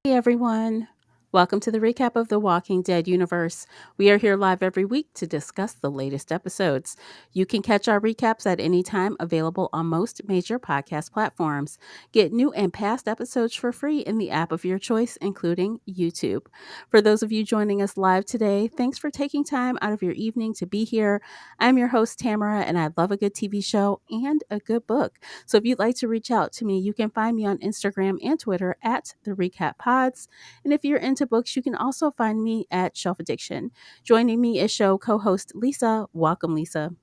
Hey everyone. Welcome to the recap of the Walking Dead universe. We are here live every week to discuss the latest episodes. You can catch our recaps at any time, available on most major podcast platforms. Get new and past episodes for free in the app of your choice, including YouTube. For those of you joining us live today, thanks for taking time out of your evening to be here. I'm your host, Tamara, and I love a good TV show and a good book. So if you'd like to reach out to me, you can find me on Instagram and Twitter at The Recap Pods. And if you're into books, you can also find me at Shelf Addiction. Joining me is show co host Lisa. Welcome, Lisa.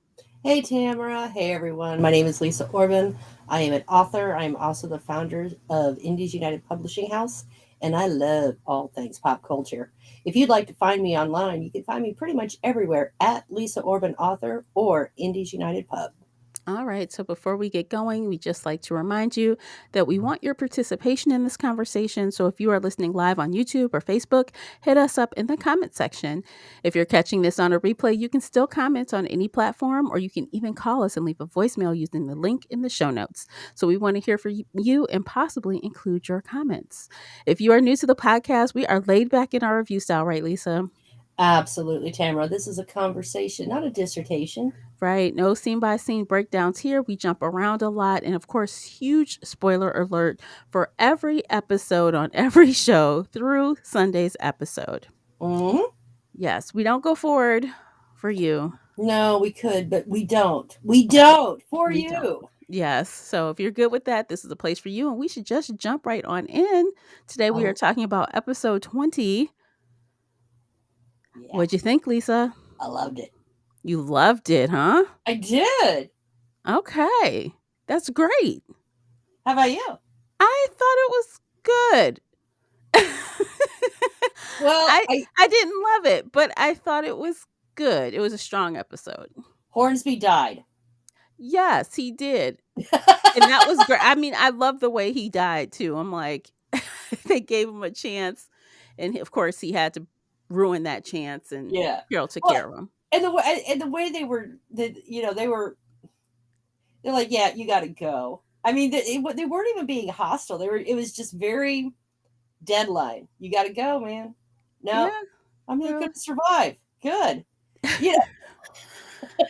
Hey Tamara, hey everyone. My name is Lisa Orban. I am an author. I am also the founder of Indies United Publishing House, and I love all things pop culture. If you'd like to find me online, you can find me pretty much everywhere at Lisa Orban Author or Indies United Pub. All right, so before we get going, we just like to remind you that we want your participation in this conversation. So if you are listening live on YouTube or Facebook, hit us up in the comment section. If you're catching this on a replay, you can still comment on any platform, or you can even call us and leave a voicemail using the link in the show notes. So we want to hear from you and possibly include your comments. If you are new to the podcast, we are laid back in our review style, right, Lisa? Absolutely, Tamara. This is a conversation, not a dissertation. Right. No scene by scene breakdowns here. We jump around a lot. And of course, huge spoiler alert for every episode on every show through Sunday's episode. hmm Yes, we don't go forward for you. No, we could, but we don't. We don't for We don't. you. Yes. So if you're good with that, this is a place for you. And we should just jump right on in. Today we are Oh, talking about episode 20. yeah. What'd you think, Lisa? I loved it. You loved it, huh? I did. Okay. That's great. How about you? I thought it was good. Well, I I didn't love it, but I thought it was good. It was a strong episode. Hornsby died. Yes, he did. And that was great. I mean, I love the way he died too. I'm like, they gave him a chance, and of course he had to ruin that chance, and Yeah. Carol took Well, care of him. and the way they were, they're like, yeah, you got to go. I mean, they weren't even being hostile. They were. It was just very deadline. You got to go, man. No, Yeah, I'm not they're going to survive. Good. Yeah.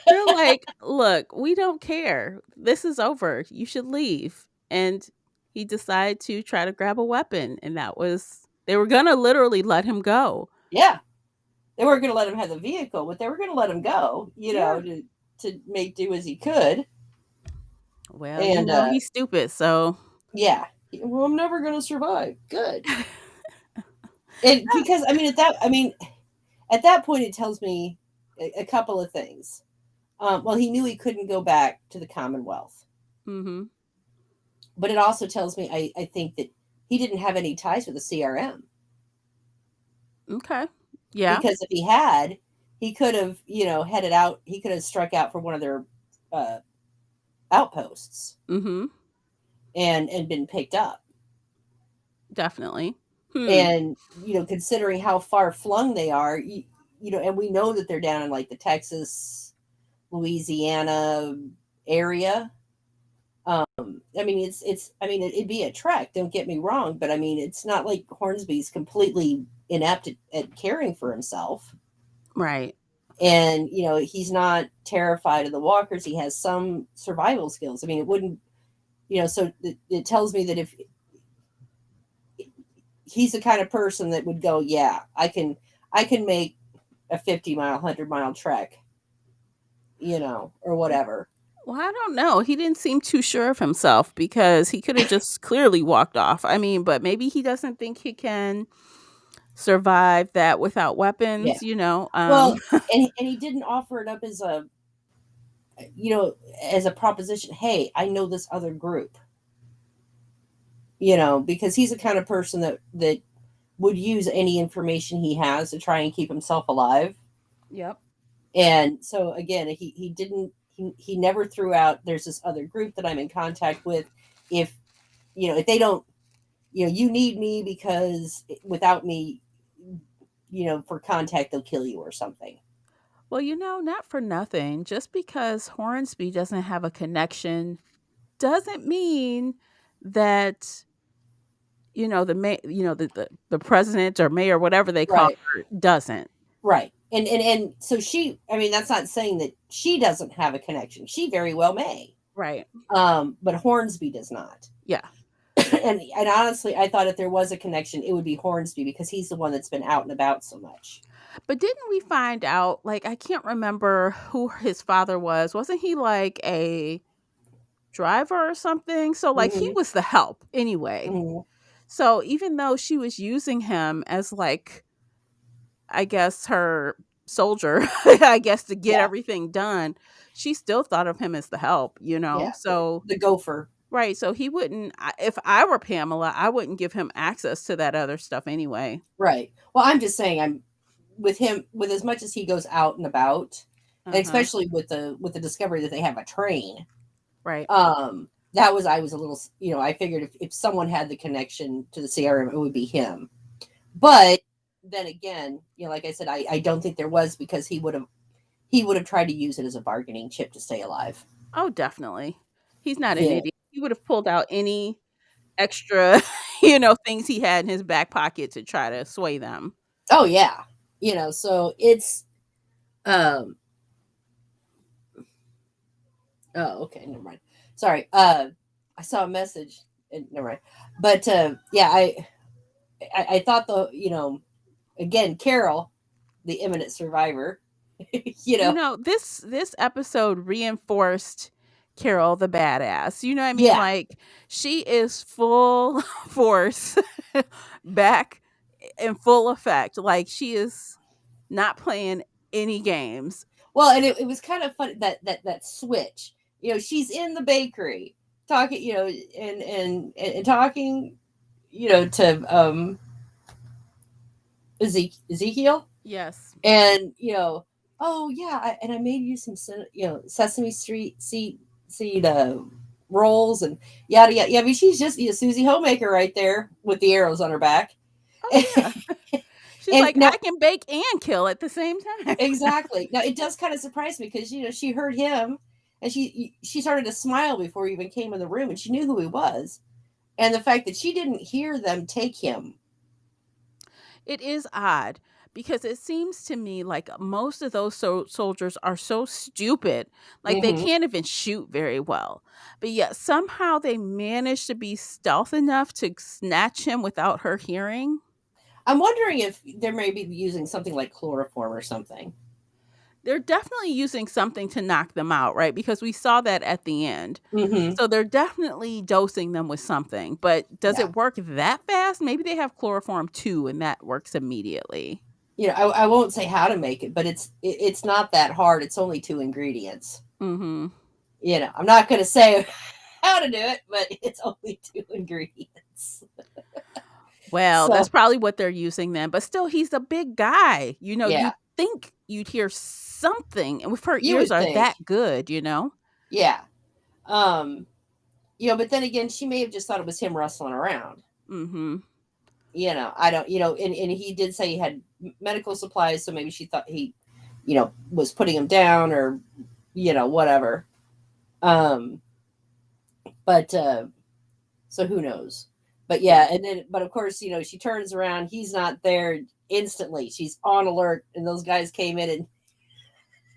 they're like, look, we don't care. This is over. You should leave. And he decided to try to grab a weapon, and that was they were gonna literally let him go. Yeah. They weren't going to let him have the vehicle, but they were going to let him go. Yeah. To make do as he could. Well, And he's stupid, so yeah. Well, I'm never going to survive. Good. And because at that point, it tells me a couple of things. Well, he knew he couldn't go back to the Commonwealth, mhm. but it also tells me I think that he didn't have any ties with the CRM, Okay. Yeah. because if he had, he could have headed out. He could have struck out for one of their uh, outposts Mhm. and been picked up. Definitely. Hmm. And considering how far flung they are, and we know that they're down in like the Texas, Louisiana area. I mean, it'd be a trek. Don't get me wrong, but I mean, it's not like Hornsby's completely inept at caring for himself, Right. and he's not terrified of the walkers. He has some survival skills. I mean, it wouldn't, so it tells me that if he's the kind of person that would go, yeah, I can make a 50-mile, 100-mile trek, or whatever. Well, I don't know. He didn't seem too sure of himself because he could have just clearly walked off. I mean, but maybe he doesn't think he can survive that without Yeah. weapons. Well, and he didn't offer it up as a proposition. Hey, I know this other group. Because he's the kind of person that would use any information he has to try and keep himself alive. Yep. And so again, he didn't he never threw out, there's this other group that I'm in contact with. If if they don't, you need me, because without me, for contact they'll kill you or something. Well, not for nothing. Just because Hornsby doesn't have a connection doesn't mean that the president or mayor, whatever they call Right. her, doesn't. Right. And so she, I mean, that's not saying that she doesn't have a connection. She very well may. Right. But Hornsby does not. Yeah. And honestly, I thought if there was a connection, it would be Hornsby, because he's the one that's been out and about so much. But didn't we find out, like, I can't remember who his father was. Wasn't he like a driver or something? So, like, he Hmm. was the help anyway. Hmm. So, even though she was using him as, like, I guess her soldier, I guess, to get Yeah. everything done, she still thought of him as the help, you know? Yeah. So, The gopher. right. So he wouldn't, if I were Pamela, I wouldn't give him access to that other stuff anyway. Right. Well, I'm just saying, I'm with him, with as much as he goes out and about, Uh and huh. especially with the discovery that they have a train. Right. That was, I was a little, I figured if someone had the connection to the CRM, it would be him. But then again, like I said, I don't think there was, because he would have tried to use it as a bargaining chip to stay alive. Oh, definitely. He's not an Yeah. idiot. He would have pulled out any extra, things he had in his back pocket to try to sway them. Oh yeah. So it's um oh, okay, never mind. Sorry. I saw a message, and never mind. But yeah, I thought, again, Carol, the imminent survivor, you know. This episode reinforced Carol the badass. You know what I mean? Yeah. Like, she is full force back in full effect. Like, she is not playing any games. Well, and it was kind of funny, that switch. She's in the bakery talking, and talking, to Ezekiel, Yes. and oh yeah, and I made you some sesame street seed rolls, and yada yada. Yeah, I mean, she's just Susie Homemaker right there with the arrows on her back. Oh yeah. She's And like, now, I can bake and kill at the same time. exactly. Now it does kind of surprise me, because she heard him, and she started to smile before he even came in the room, and she knew who he was, and the fact that she didn't hear them take him. It is odd because it seems to me like most of those soldiers are so stupid, like they Hmm. can't even shoot very well. But yet somehow they manage to be stealth enough to snatch him without her hearing. I'm wondering if they're maybe using something like chloroform or something. They're definitely using something to knock them out, right? Because we saw that at the end. Hmm. So they're definitely dosing them with something. But does Yeah. it work that fast? Maybe they have chloroform too, and that works immediately. I won't say how to make it, but it's not that hard. It's only two ingredients. Hmm. I'm not going to say how to do it, but it's only two ingredients. Well, So that's probably what they're using then, but still, he's a big guy. yeah, You'd think you'd hear something, and if her you ears would are think. that good. Yeah. Um, but then again, she may have just thought it was him rustling around. Mhm. I don't, and he did say he had medical supplies, so maybe she thought he, was putting him down, or, whatever. Um, but so who knows? But yeah, and then, but of course, she turns around, he's not there instantly. She's on alert, and those guys came in, and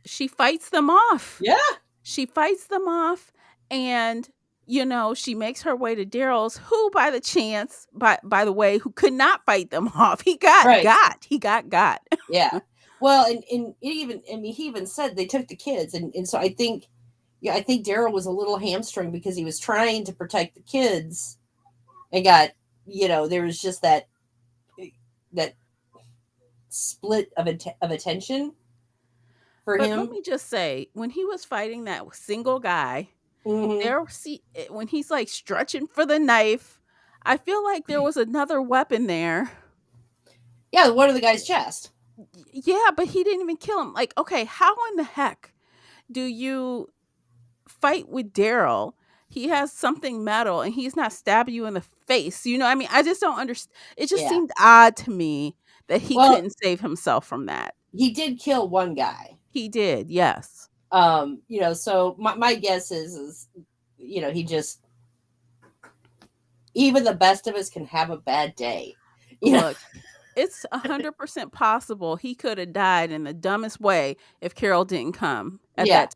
She fights them off. yeah, She fights them off, and, she makes her way to Daryl's, who by the chance, by the way, who could not fight them off. He got right, got. He got. yeah. Well, and it even, I mean, he even said they took the kids, and so I think, yeah, I think Daryl was a little hamstrung, because he was trying to protect the kids, and got, there was just that split of attention for But let him. me just say, when he was fighting that single guy, Hmm. when he's like stretching for the knife, I feel like there was another weapon there. Yeah, one of the guy's chest. Yeah, but he didn't even kill him. Like, okay, how in the heck do you fight with Daryl? He has something metal and he's not stabbing you in the face. You know, I mean, I just don't understand. It just Yeah. seemed odd to me that he Well, couldn't save himself from that. he did kill one guy. He did, yes. So my guess is he just, even the best of us can have a bad day. You know, Look, it's 100% possible he could have died in the dumbest way if Carol didn't come at yeah, that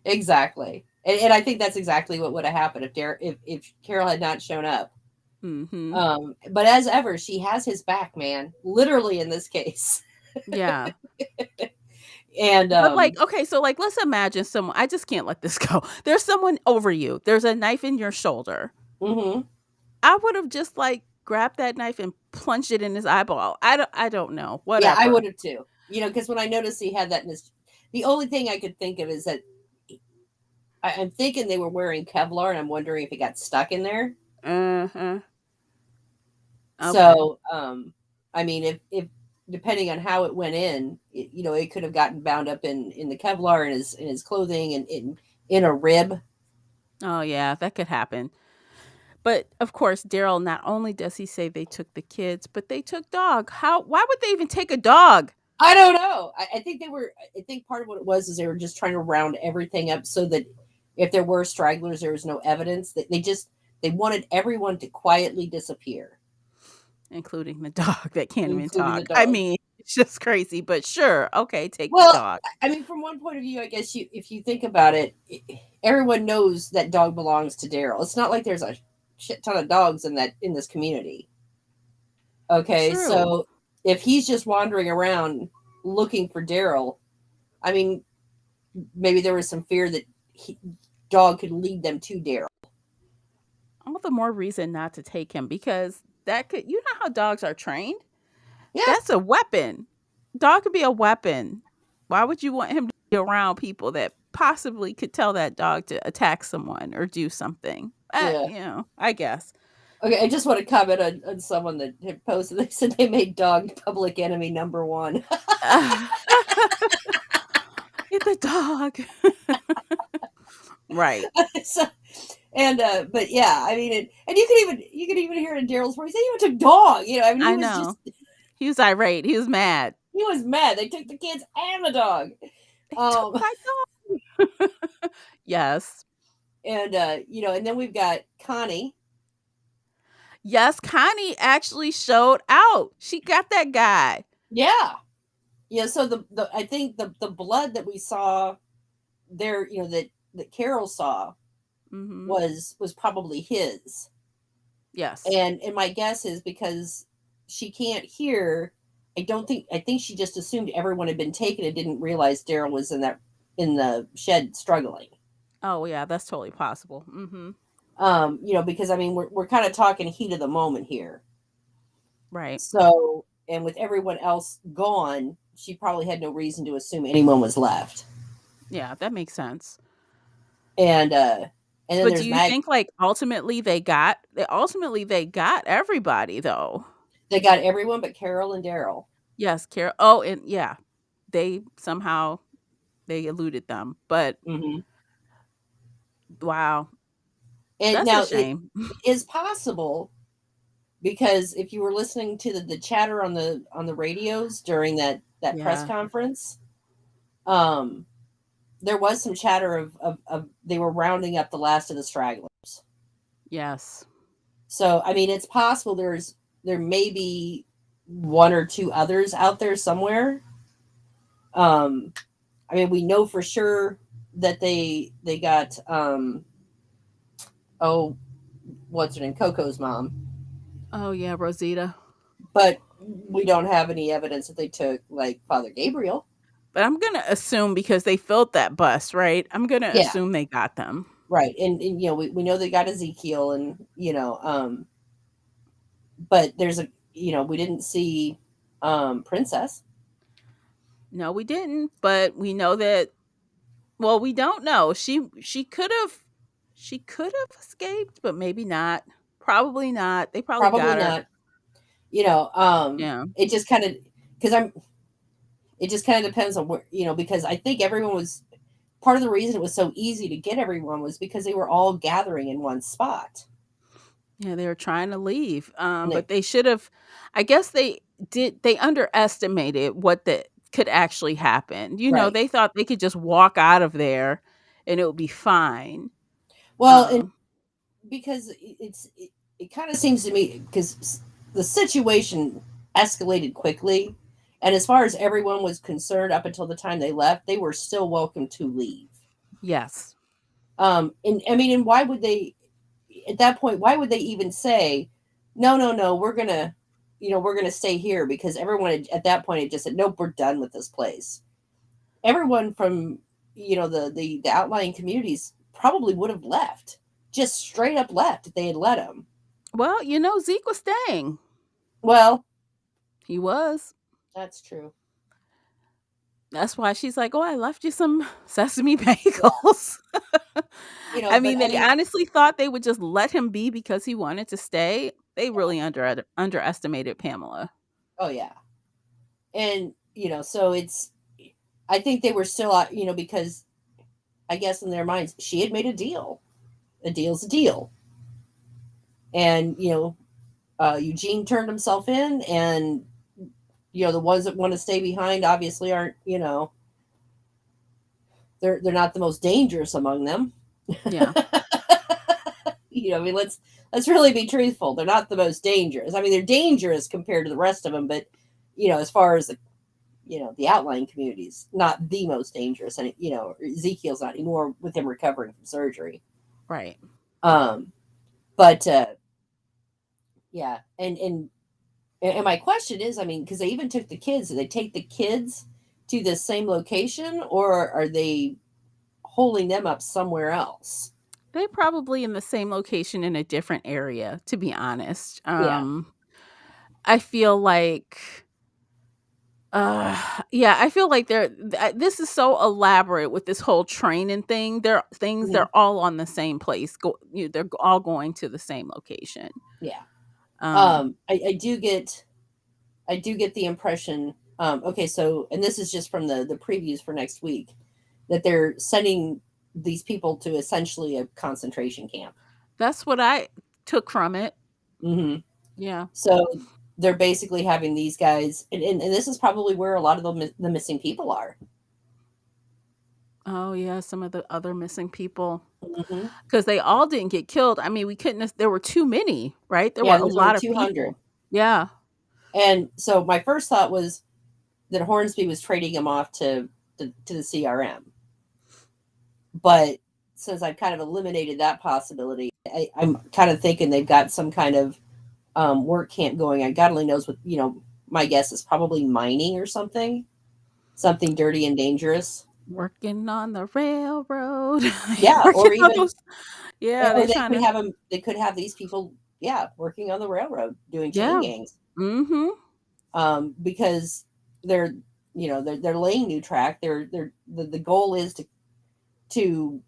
exactly. And I think that's exactly what would have happened if Carol had not shown up. time. Mhm. But as ever, she has his back, man. Literally in this case. Yeah. And But, like, okay, so, like, let's imagine someone I just can't let this go. There's someone over you. There's a knife in your shoulder. mhm. I would have just, like, grabbed that knife and plunged it in his eyeball. I don't know, Yeah, I whatever. would have too. Because when I noticed he had that in his, the only thing I could think of is that I'm thinking they were wearing Kevlar, and I'm wondering if it got stuck in there. Uh-huh. Okay. So, I mean, if depending on how it went in, it could have gotten bound up in the Kevlar in his clothing and in a rib. Oh, yeah, that could happen. But, of course, Daryl, not only does he say they took the kids, but they took dog. Why would they even take a dog? I don't know. I think they were. I think part of what it was is they were just trying to round everything up so that if there were stragglers, there was no evidence. That they wanted everyone to quietly disappear, Including the dog that can't even including the talk. I dog. mean, it's just crazy, but sure, okay, take the Well, dog. I mean, from one point of view, I guess if you think about it, everyone knows that dog belongs to Daryl. It's not like there's a shit ton of dogs in this community. Okay, True. so if he's just wandering around looking for Daryl, I mean, maybe there was some fear that dog could lead them to Daryl. All the more reason not to take him because that could, you know how dogs are trained? Yeah, That's a weapon. Dog could be a weapon. Why would you want him to be around people that possibly could tell that dog to attack someone or do something? yeah. I guess. Okay, I just want to comment on someone that had posted. They said they made dog public enemy number one. Get the dog. Right. So, but yeah, I mean, and you can even hear it in Daryl's voice. They even took dog. I mean, he I was just know. He was irate. He was mad. he was mad. They took the kids and the dog. They took Um, my dog. Yes. and then we've got Connie. Yes, Connie actually showed out. She got that guy. Yeah, yeah. So the I think the blood that we saw there, that Carol saw Mhm. was probably his. Yes. And my guess is because she can't hear. I think she just assumed everyone had been taken and didn't realize Daryl was in the shed struggling. Oh, yeah, that's totally possible. Mhm. Because I mean we're kind of talking heat of the moment here. Right. So, and with everyone else gone, she probably had no reason to assume anyone was left. Yeah, that makes sense. And then But do there's you Mag. think, like, ultimately they got everybody, though? They got everyone but Carol and Daryl. Yes, Carol. Oh, and yeah, they somehow they eluded them, but Hmm. wow, And that's a now it shame. is possible because if you were listening to the chatter on the radios during that press Yeah. conference, um, there was some chatter of they were rounding up the last of the stragglers. Yes. So I mean, it's possible there may be one or two others out there somewhere. Um, I mean, we know for sure that they got oh, what's her name, Coco's mom, Oh, yeah, Rosita. but we don't have any evidence that they took like Father Gabriel. But I'm gonna assume because they filled that bus, right? I'm gonna Yeah, assume they got them. right. And we know they got Ezekiel, and but we didn't see Princess. No, we didn't, but we know that well, we don't know. She could have escaped, but maybe not. Probably not. They probably Probably got her. not. Yeah. it just kind of, because I'm it just kind of depends on where, because I think everyone was, part of the reason it was so easy to get everyone was because they were all gathering in one spot. Yeah, they were trying to leave, And but they, they should have. I guess they underestimated what could actually happen. right. They thought they could just walk out of there and it would be fine. Well, and Um, because it kind of seems to me, because the situation escalated quickly, and as far as everyone was concerned, up until the time they left, they were still welcome to leave. yes. And I mean, and why would they, at that point, why would they even say, no, no, no, we're gonna stay here? Because everyone at that point had just said, nope, we're done with this place. Everyone from, the outlying communities probably would have left, just straight up left if they had let them. Well, Zeke was staying. Well, He was. that's true. That's why she's like, "Oh, I left you some sesame Yeah, bagels." I but mean, I they mean, honestly thought they would just let him be because he wanted to stay. They yeah. really underestimated Pamela. Oh yeah, and so it's. I think they were still, because I guess in their minds she had made a deal. A deal's a deal, and Eugene turned himself in, and the ones that want to stay behind obviously aren't. They're not the most dangerous among them. Yeah, I mean, let's really be truthful. They're not the most dangerous. I mean, they're dangerous compared to the rest of them, but as far as the outlying communities, not the most dangerous. And Ezekiel's not anymore with him recovering from surgery. right. Um, but yeah, and my question is, I mean, because they even took the kids. Did they take the kids to the same location, or are they holding them up somewhere else? They probably in the same location in a different area, to be honest. Yeah. I feel like uh yeah, I feel like this is so elaborate with this whole training thing. Mhm. They're all on the same place. They're all going to the same location. Yeah. Um I do get the impression. Okay, so, and this is just from the previews for next week, that they're sending these people to essentially a concentration camp. that's what I took from it. Hmm. Yeah. So they're basically having these guys, and this is probably where a lot of the missing people are. Oh yeah, some of the other missing people, Hmm. because they all didn't get killed. I mean, we couldn't there were too many, right? There were Yeah, a there's over lot of 200. people. Yeah. And so my first thought was that Hornsby was trading him off to the CRM. But since I've kind of eliminated that possibility, I'm kind of thinking they've got some kind of work camp going on. God only knows what, my guess is probably mining or something dirty and dangerous. Working on the railroad. Yeah, Working or on even, those. Yeah, or they're trying to. they could have these people, yeah, working on the railroad doing chain Yeah. gangs, Mhm. because they're, they're laying new track. The goal is to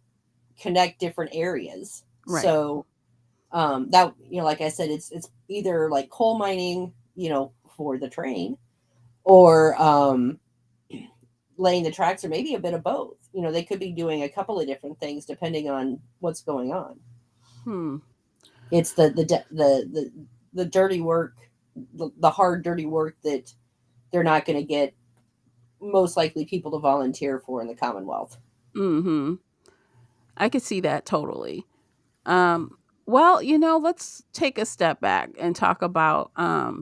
connect different areas. Right. So that, like I said, it's either like coal mining, for the train, or laying the tracks, or maybe a bit of both. They could be doing a couple of different things depending on what's going on. Hmm. It's the dirty work, the hard dirty work that they're not going to get most likely people to volunteer for in the Commonwealth. Mhm. I could see that totally. Um, well, let's take a step back and talk about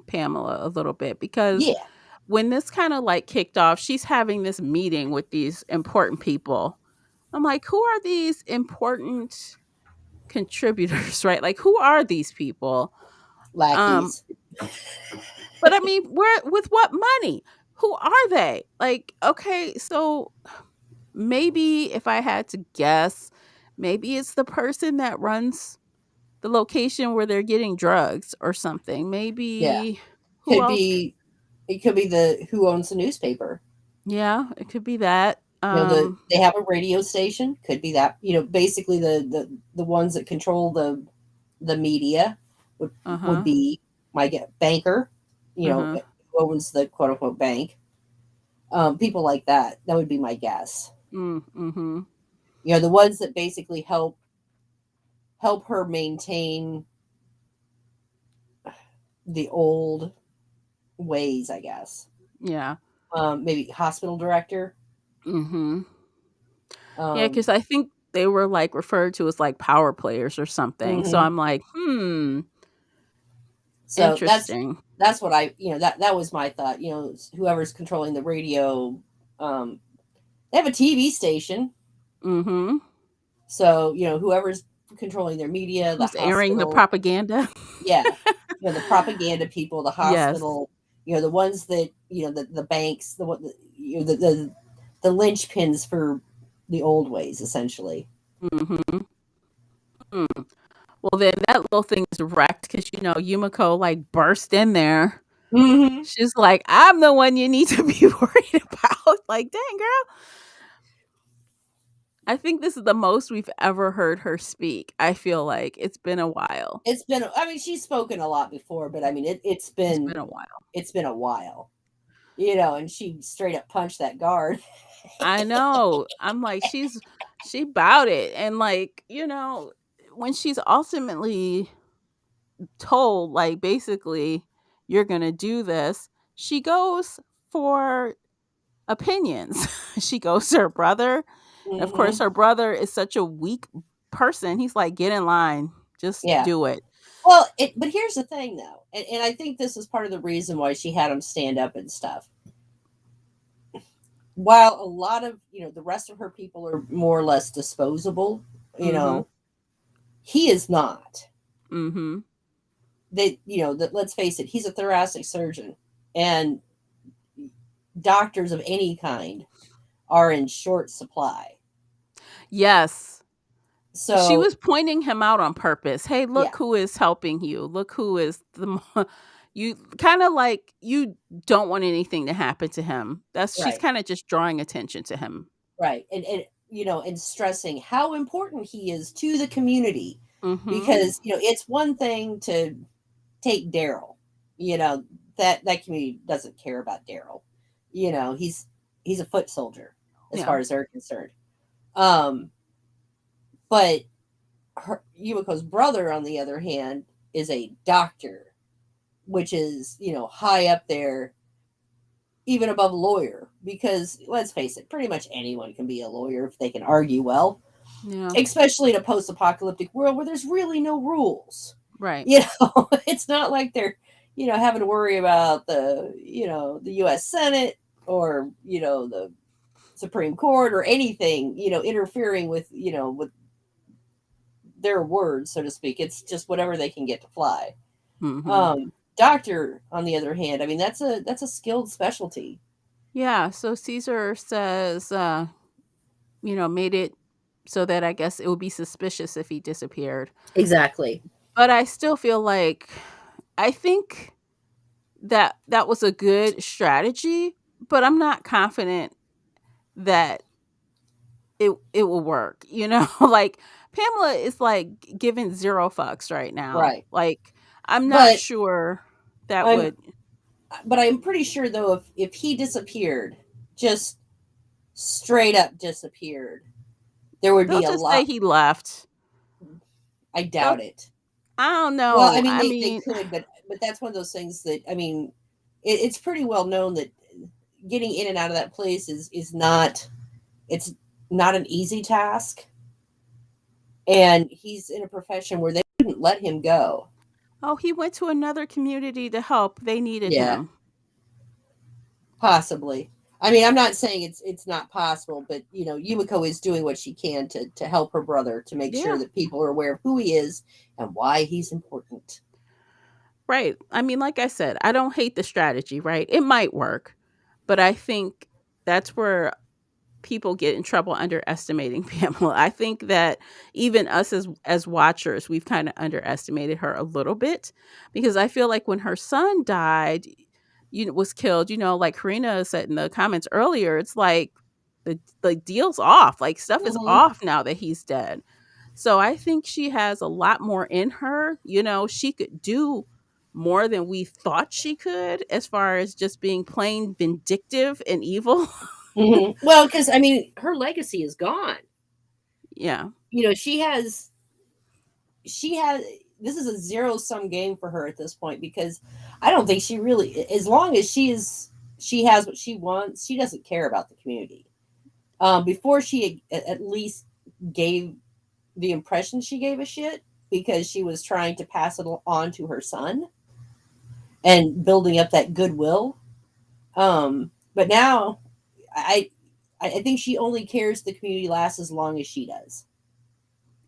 Pamela a little bit, because Yeah, when this kind of like kicked off, she's having this meeting with these important people. I'm like, who are these important contributors, right? Like, who are these people? Um, lackeys. but I mean, where with what money? Who are they? Like, okay, so maybe if I had to guess, maybe it's the person that runs the location where they're getting drugs or something. Yeah, Maybe who could else? be. It could be the who owns the newspaper. Yeah, it could be that. They have a radio station. Could be that. Basically the ones that control the media would Uh-huh. be my banker. you know, Uh-huh. who owns the quote unquote bank. People like that. That would be my guess. Mm-hmm. You know, the ones that basically help her maintain the old ways, I guess. Yeah. Maybe hospital director. Mm-hmm. Yeah, Um, because I think they were like referred to as like power players or something. So mhm. I'm like, So interesting. that's what I, that was my thought. Whoever's controlling the radio, um, they have a TV station. Mm-hmm. So whoever's controlling their media, the Who's airing the hospital, propaganda? yeah, the propaganda people, the Yes. hospital, the ones that the banks, the what, the linchpins for the old ways, essentially. Mm-hmm. Well, then that little thing is wrecked because Yumiko like burst in there. Hmm. She's like, "I'm the one you need to be worried about." Like, dang girl. I think this is the most we've ever heard her speak. I feel like it's been a while. It's been, I mean, she's spoken a lot before, but I mean, it's It's been been a while. it's been a while, and she straight up punched that guard. I know. I'm like, she bowed it. And like, when she's ultimately told, like, basically, you're gonna do this, she goes for opinions. She goes to her brother. And of course, Hmm. her brother is such a weak person. He's like, get in line. Just Yeah. do it. Well, but here's the thing, though, and I think this is part of the reason why she had him stand up and stuff. While a lot of the rest of her people are more or less disposable, you Mm-hmm. know, he is not. Mm-hmm. That let's face it, he's a thoracic surgeon, and doctors of any kind are in short supply. Yes. She So was pointing him out on purpose. Hey, yeah, look who is helping you. Look who is you kind of like you don't want anything to happen to him. That's she's right, kind of just drawing attention to him. right, and stressing how important he is to the community, Mhm. because it's one thing to take Daryl, you know that community doesn't care about Daryl. He's a foot soldier as Yeah. far as they're concerned. Um, but Yumiko's brother, on the other hand, is a doctor, which is high up there, even above lawyer. Because let's face it, pretty much anyone can be a lawyer if they can argue well, Yeah. especially in a post-apocalyptic world where there's really no rules. Right. It's not like they're having to worry about the U.S. Senate, or the Supreme Court, or anything interfering with their words, so to speak. It's just whatever they can get to fly. Mhm. Doctor, on the other hand, I mean, that's a skilled specialty. Yeah, so Caesar says made it so that I guess it would be suspicious if he disappeared. Exactly. But I still feel like I think that was a good strategy, but I'm not confident that it will work, like Pamela is like giving zero fucks right now. Right. Like I'm not But sure that I'm would I'm pretty sure, though, if he disappeared, just straight up disappeared, there would they'll be a just say lot. he left. I They'll doubt it. I don't Well, I know. mean, I they mean, could, but that's one of those things that, I mean, it's pretty well known that getting in and out of that place is not, it's not an easy task, and he's in a profession where they wouldn't let him go. oh, he went to another community to help. They needed Yeah, him. possibly. I mean, I'm not saying it's not possible, but Yumiko is doing what she can to help her brother, to make sure Yeah. that people are aware of who he is and why he's important. Right. I mean, like I said, I don't hate the strategy, right? It might work, but I think that's where people get in trouble underestimating Pamela. I think that even us as watchers, we've kind of underestimated her a little bit because I feel like when her son died, was killed, like Karina said in the comments earlier, it's like the deal's off. Like stuff is Hmm. off now that he's dead. So I think she has a lot more in her. She could do more than we thought she could, as far as just being plain vindictive and evil. Well, because I mean, her legacy is gone. Yeah. You know, she has this is a zero sum game for her at this point because I don't think she really, as long as she has what she wants, she doesn't care about the community. Before she at least gave the impression she gave a shit because she was trying to pass it on to her son and building up that goodwill. But now I I think she only cares the community lasts as long as she does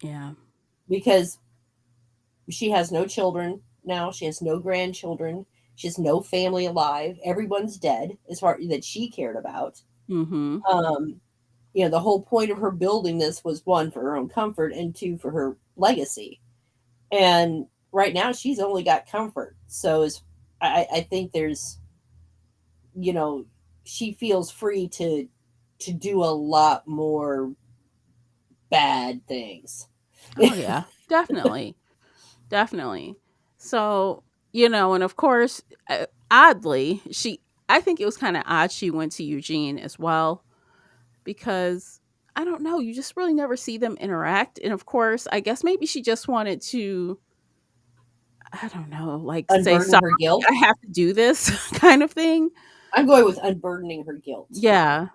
Yeah. because she has no children now. She has no grandchildren. She has no family alive. Everyone's dead as far that she cared about. Mhm. Um, the whole point of her building this was one for her own comfort and two for her legacy. And right now, she's only got comfort. So I think there's, you know, she feels free to do a lot more bad things. Oh yeah. Definitely. Definitely. So, and of course, oddly, I think it was kind of odd she went to Eugene as well, because I don't know, you just really never see them interact. And of course, I guess maybe she just wanted to, I don't know, like say, Unburden sorry, her guilt. I have to do this kind of thing. I'm going with unburdening her guilt. Yeah.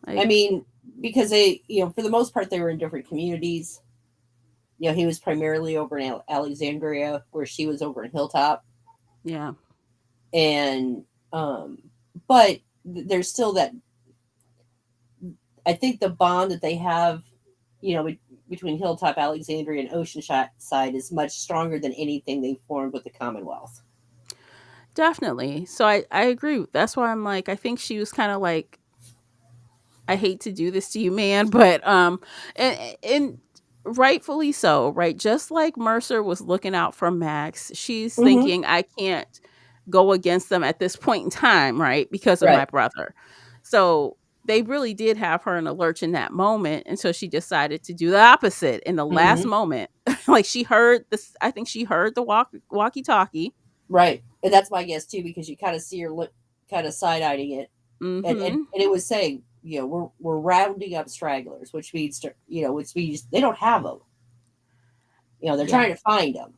I Like, mean, because for the most part, they were in different communities. He was primarily over in Alexandria, where she was over in Hilltop, yeah. and but there's still that. I think the bond that they have, between Hilltop, Alexandria, and Oceanside is much stronger than anything they formed with the Commonwealth. Definitely. So I agree. That's why I'm like, I think she was kind of like, I hate to do this to you, man, but and rightfully so, right? Just like Mercer was looking out for Max, she's Hmm. thinking I can't go against them at this point in time, right? Because of my Right. brother. So they really did have her in a lurch in that moment, and so she decided to do the opposite in the last Hmm. moment. Like she heard this, I think she heard the walkie-talkie. Right. And that's my guess too, because you kind of see her look, kind of side eyeing it, Mm-hmm. and it was saying, we're rounding up stragglers, which means they don't have them. They're Yeah. trying to find them.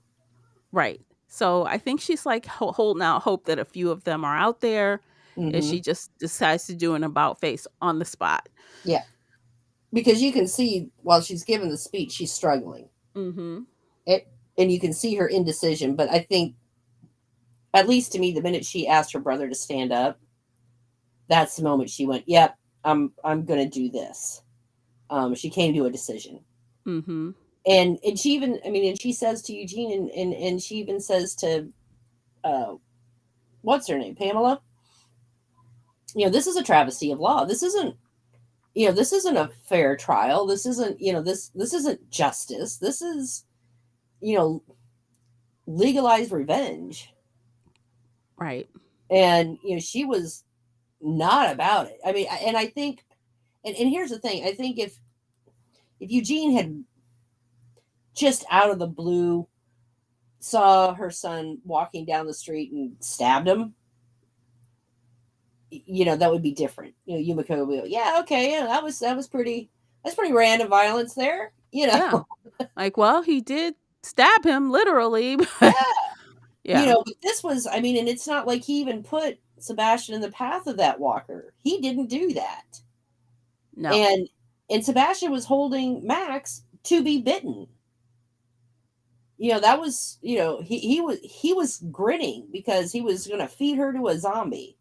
Right. So I think she's like holding out hope that a few of them are out there, and Hmm. she just decides to do an about face on the spot. Yeah, because you can see while she's giving the speech, she's struggling. Mhm. It, and you can see her indecision. But I think, at least to me, the minute she asked her brother to stand up, that's the moment she went, "Yep, I'm going to do this." She came to a decision, Mhm. and she even, I mean, and she says to Eugene, and she even says to, uh, what's her name, Pamela. This is a travesty of law. This isn't a fair trial. This isn't, this isn't justice. This is, you know, legalized revenge. Right. And, she was not about it. I mean, and I think, and here's the thing. I think if Eugene had just out of the blue saw her son walking down the street and stabbed him, that would be different. Yumiko would be like, yeah, okay, yeah, that's pretty random violence there. Yeah. Like, well, he did stab him literally, Yeah. but yeah. But this was, I mean, and it's not like he even put Sebastian in the path of that walker. He didn't do that. No. And Sebastian was holding Max to be bitten. That was, he was grinning because he was going to feed her to a zombie.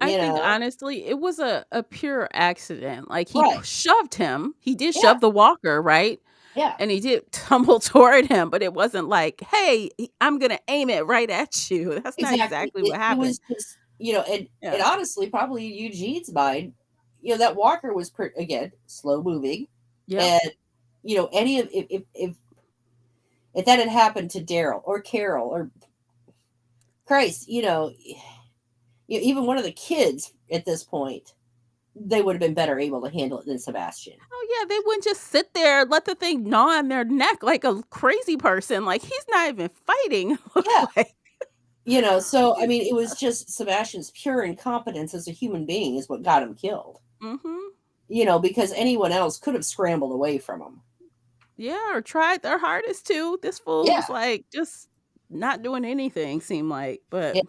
I You think know, honestly, it was a pure accident. Like he right? shoved him. He did Yeah, shove the walker, right? yeah, And he did tumble toward him, but it wasn't like, "Hey, I'm gonna aim it right at you." That's not exactly. exactly It, what it happened. was just, and Yeah. honestly, probably in Eugene's mind, that walker was again slow moving, Yep. and any of if that had happened to Daryl or Carol or Christ, even one of the kids at this point, they would have been better able to handle it than Sebastian. Oh yeah, they wouldn't just sit there, let the thing gnaw on their neck like a crazy person. Like he's not even fighting. Looks Yeah. like. So I mean, it was just Sebastian's pure incompetence as a human being is what got him killed. Mm-hmm. Because anyone else could have scrambled away from him. Yeah, or tried their hardest to. This fool Yeah. was like just not doing anything. Seemed like, but Yeah.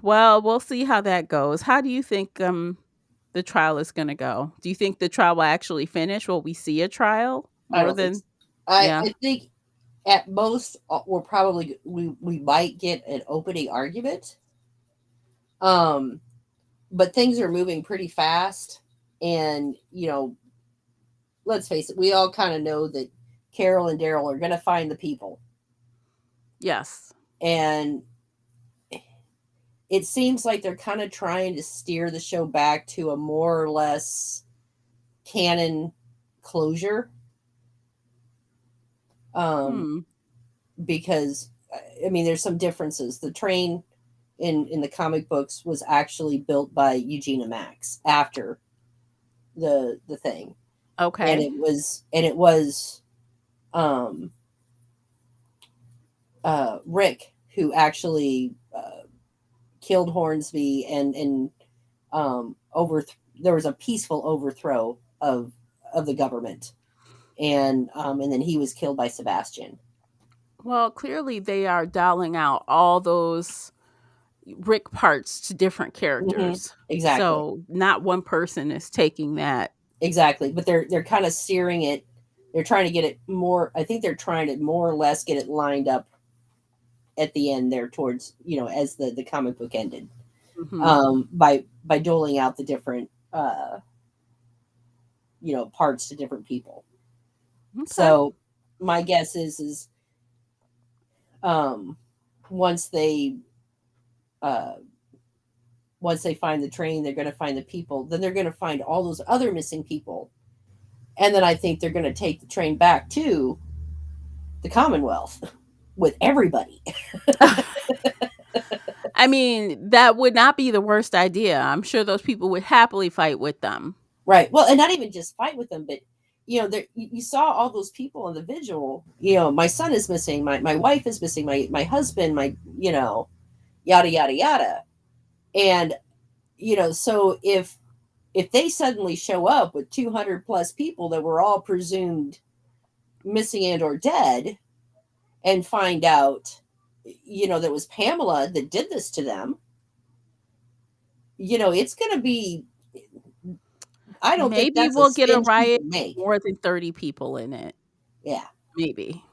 well, we'll see how that goes. How do you think the trial is going to go? Do you think the trial will actually finish? Will we see a trial I more don't think than? so. I Yeah. I think at most we're probably we might get an opening argument. Um, but things are moving pretty fast, and let's face it, we all kind of know that Carol and Daryl are going to find the people, Yes. and it seems like they're kind of trying to steer the show back to a more or less canon closure. Um, Hmm. because I mean, there's some differences. The train in the comic books was actually built by Eugenia Max after the thing, and Okay. it was um, Rick who actually killed Hornsby and over there was a peaceful overthrow of the government, and then he was killed by Sebastian. Well, clearly they are dialing out all those Rick parts to different characters. Exactly. So not one person is taking that. Exactly, but they're kind of steering it. They're trying to get it more. I think they're trying to more or less get it lined up at the end there towards as the comic book ended, Hmm. by doling out the different parts to different people. Okay. So my guess is um, once they uh, once they find the train, they're going to find the people. Then they're going to find all those other missing people, and then I think they're going to take the train back to the Commonwealth with everybody. I mean, that would not be the worst idea. I'm sure those people would happily fight with them. Right. Well, and not even just fight with them, but you saw all those people in the vigil. My son is missing, my wife is missing, my husband, my yada yada yada. And so if they suddenly show up with 200 plus people that were all presumed missing and or dead, and find out that it was Pamela that did this to them, it's going to be, I don't think Maybe that's a we'll get a spin she riot can with make. more than 30 people in it. Yeah. Maybe.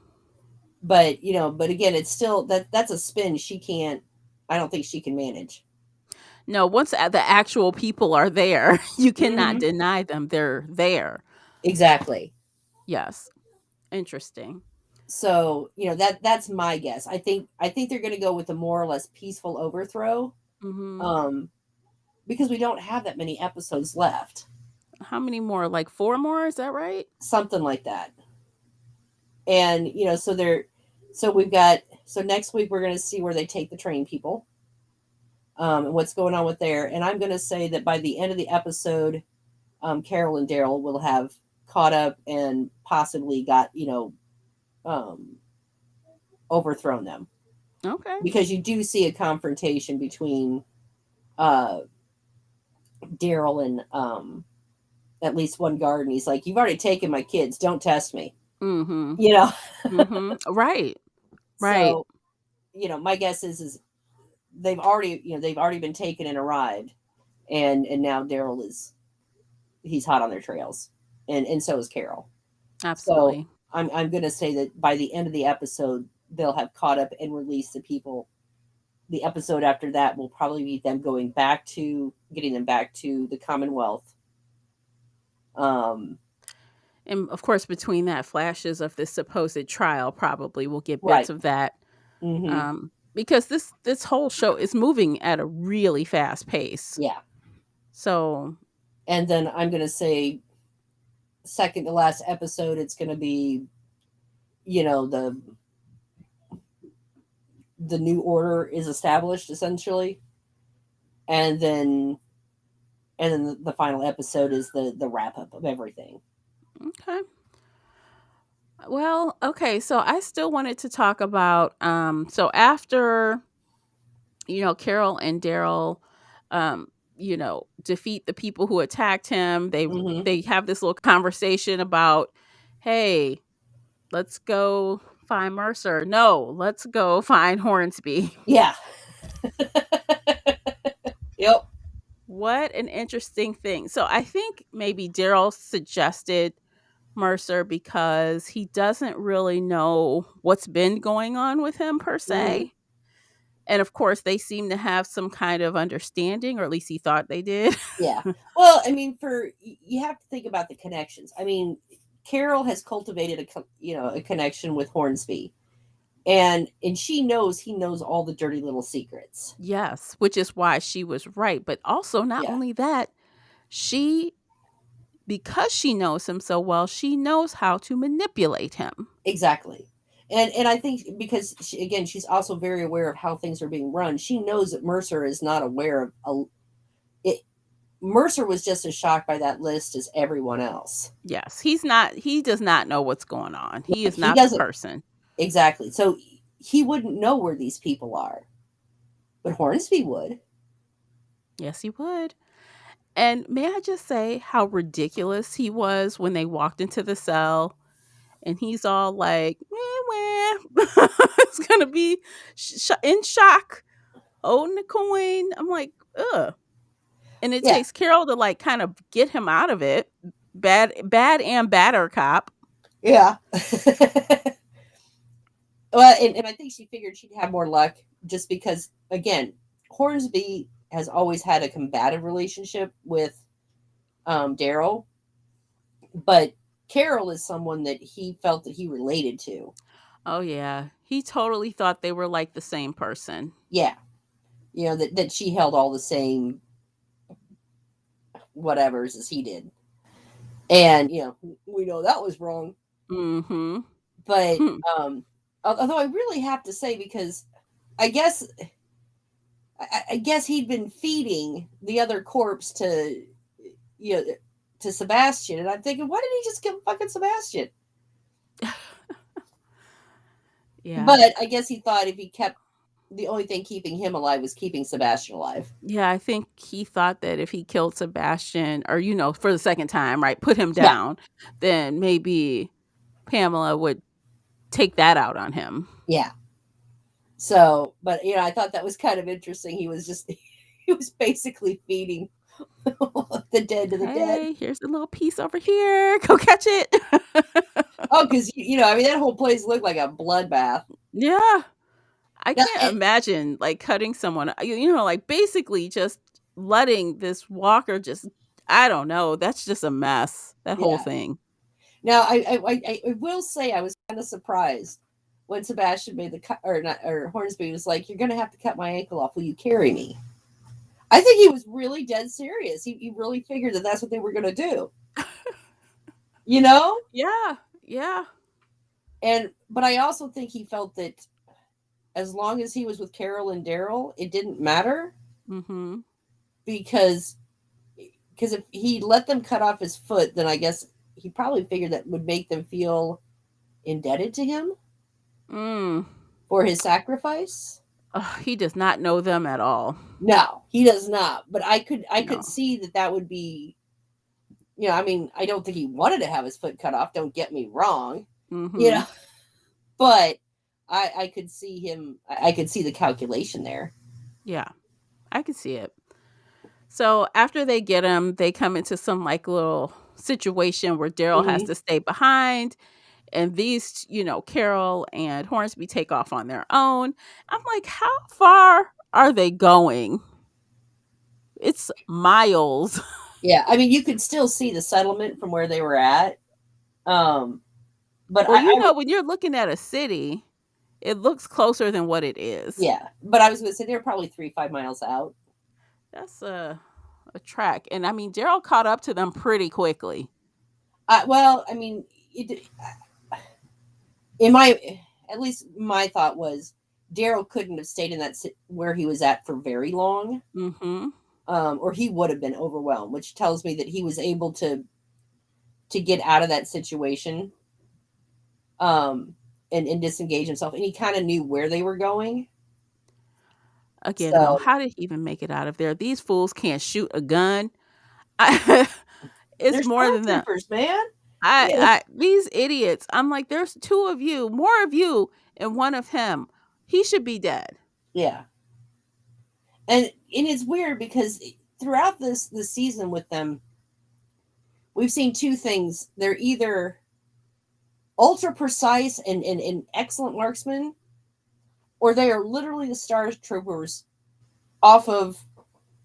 But again, it's still that's a spin she can't, I don't think she can manage. No, once the actual people are there, you cannot Hmm. deny them. They're there. Exactly. Yes. Interesting. So that's my guess. I think they're going to go with a more or less peaceful overthrow, Mhm. um because we don't have that many episodes left. How many more? Like 4 more, is that right? Something like that. And so we've got, so next week we're going to see where they take the train people, and what's going on with there. And I'm going to say that by the end of the episode, Carol and Daryl will have caught up and possibly got um, overthrown them, Okay. because you do see a confrontation between uh, Daryl and at least one guard, and he's like, "You've already taken my kids. Don't test me." Mhm. You know. Mhm. Right. Right. So my guess is they've already been taken and arrived, and now Daryl is, he's hot on their trails, and so is Carol. So Absolutely. I'm gonna say that by the end of the episode, they'll have caught up and released the people. The episode after that will probably be them going back to getting them back to the Commonwealth. Um, And of course, between that, flashes of this supposed trial probably will get bits right. of that. Hmm. Because this whole show is moving at a really fast pace. Yeah. So, And then I'm gonna say second to last episode, it's gonna be you know the the new order is established essentially, and then and then the final episode is the wrap up of everything. Okay. Well, okay, so I still wanted to talk about so after, Carol and Daryl um, defeat the people who attacked him, they Hmm. they have this little conversation about, "Hey, let's go find Mercer. No, let's go find Hornsby." Yeah. Yep. What an interesting thing. So I think maybe Daryl suggested Mercer because he doesn't really know what's been going on with him per Hmm. se. And of course, they seem to have some kind of understanding, or at least he thought they did. Yeah. Well, I mean, you have to think about the connections. I mean, Carol has cultivated a connection with Hornsby, and she knows he knows all the dirty little secrets. Yes, which is why she was right. But also, not Yeah. only that, she, because she knows him so well, she knows how to manipulate him. Exactly. And I think because again, she's also very aware of how things are being run. She knows that Mercer is not aware of it. Mercer was just as shocked by that list as everyone else. Yes, he does not know what's going on. He is He not the doesn't. person. Exactly. So he wouldn't know where these people are, but Hornsby would. Yes, he would. And may I just say how ridiculous he was when they walked into the cell and he's all like, it's going to be in shock, holding the coin. I'm like, ugh. And it Yeah. takes Carol to like kind of get him out of it. Bad and badder cop. Yeah. Well, and I think she figured she'd have more luck just because, again, Hornsby has always had a combative relationship with Daryl, but Carol is someone that he felt that he related to. Oh, yeah. He totally thought they were like the same person. Yeah. That she held all the same whatevers as he did. And, we know that was wrong. Mm-hmm. But Hmm. although I really have to say, because I guess I guess he'd been feeding the other corpse you know to Sebastian, and I'm thinking, why did he just kill fucking Sebastian? Yeah. But I guess he thought if he kept the only thing keeping him alive was keeping Sebastian alive. Yeah, I think he thought that if he killed Sebastian or, for the second time, right, put him Yeah, down, then maybe Pamela would take that out on him. yeah. So, but I thought that was kind of interesting. He was just he was basically feeding the dead to the dead. Hey, here's a little piece over here. Go catch it. Oh, because I mean, that whole place looked like a bloodbath. Yeah. I Now, can't imagine like cutting someone, like basically just letting this walker just, I don't know. That's just a mess. That whole yeah. thing. Now, I will say I was kind of surprised when Sebastian made the cut, or not, or Hornsby was like, "You're going to have to cut my ankle off. Will you carry me?" I think he was really dead serious. He really figured that that's what they were going to do. You know, Yeah. Yeah. but I also think he felt that as long as he was with Carol and Daryl, it didn't matter Mm-hmm. because if he let them cut off his foot, then I guess he probably figured that would make them feel indebted to him Mm. for his sacrifice. Ugh, he does not know them at all. No, he does not. But I could No. see that would be, I mean, I don't think he wanted to have his foot cut off. Don't get me wrong, you Mm-hmm. know, but I could see him. I could see the calculation there. Yeah. I can see it. So after they get him, they come into some like little situation where Daryl has Hmm. to stay behind, and these, Carol and Hornsby take off on their own. I'm like, how far are they going? It's miles. Yeah, I mean, you could still see the settlement from where they were at. Um, but Well, I would, when you're looking at a city, it looks closer than what it is. yeah. But I was going to say they're probably 3-5 miles out. That's a track. And I mean, Daryl caught up to them pretty quickly. Well, I mean, in my at least my thought was Daryl couldn't have stayed in where he was at for very long. Mm-hmm. or he would have been overwhelmed, which tells me that he was able to get out of that situation, um, and disengage himself, and he kind of knew where they were going. Again, though, So how did he even make it out of there? These fools can't shoot a gun. I it's they're more than that. stormtroopers, man. I Yeah, I these idiots, I'm like, "There's 2 of you, more of you, and 1 of him. He should be dead." yeah, and it's weird because throughout this season with them, we've seen two things. They're either ultra precise and excellent marksmen, or they are literally the Star Troopers off of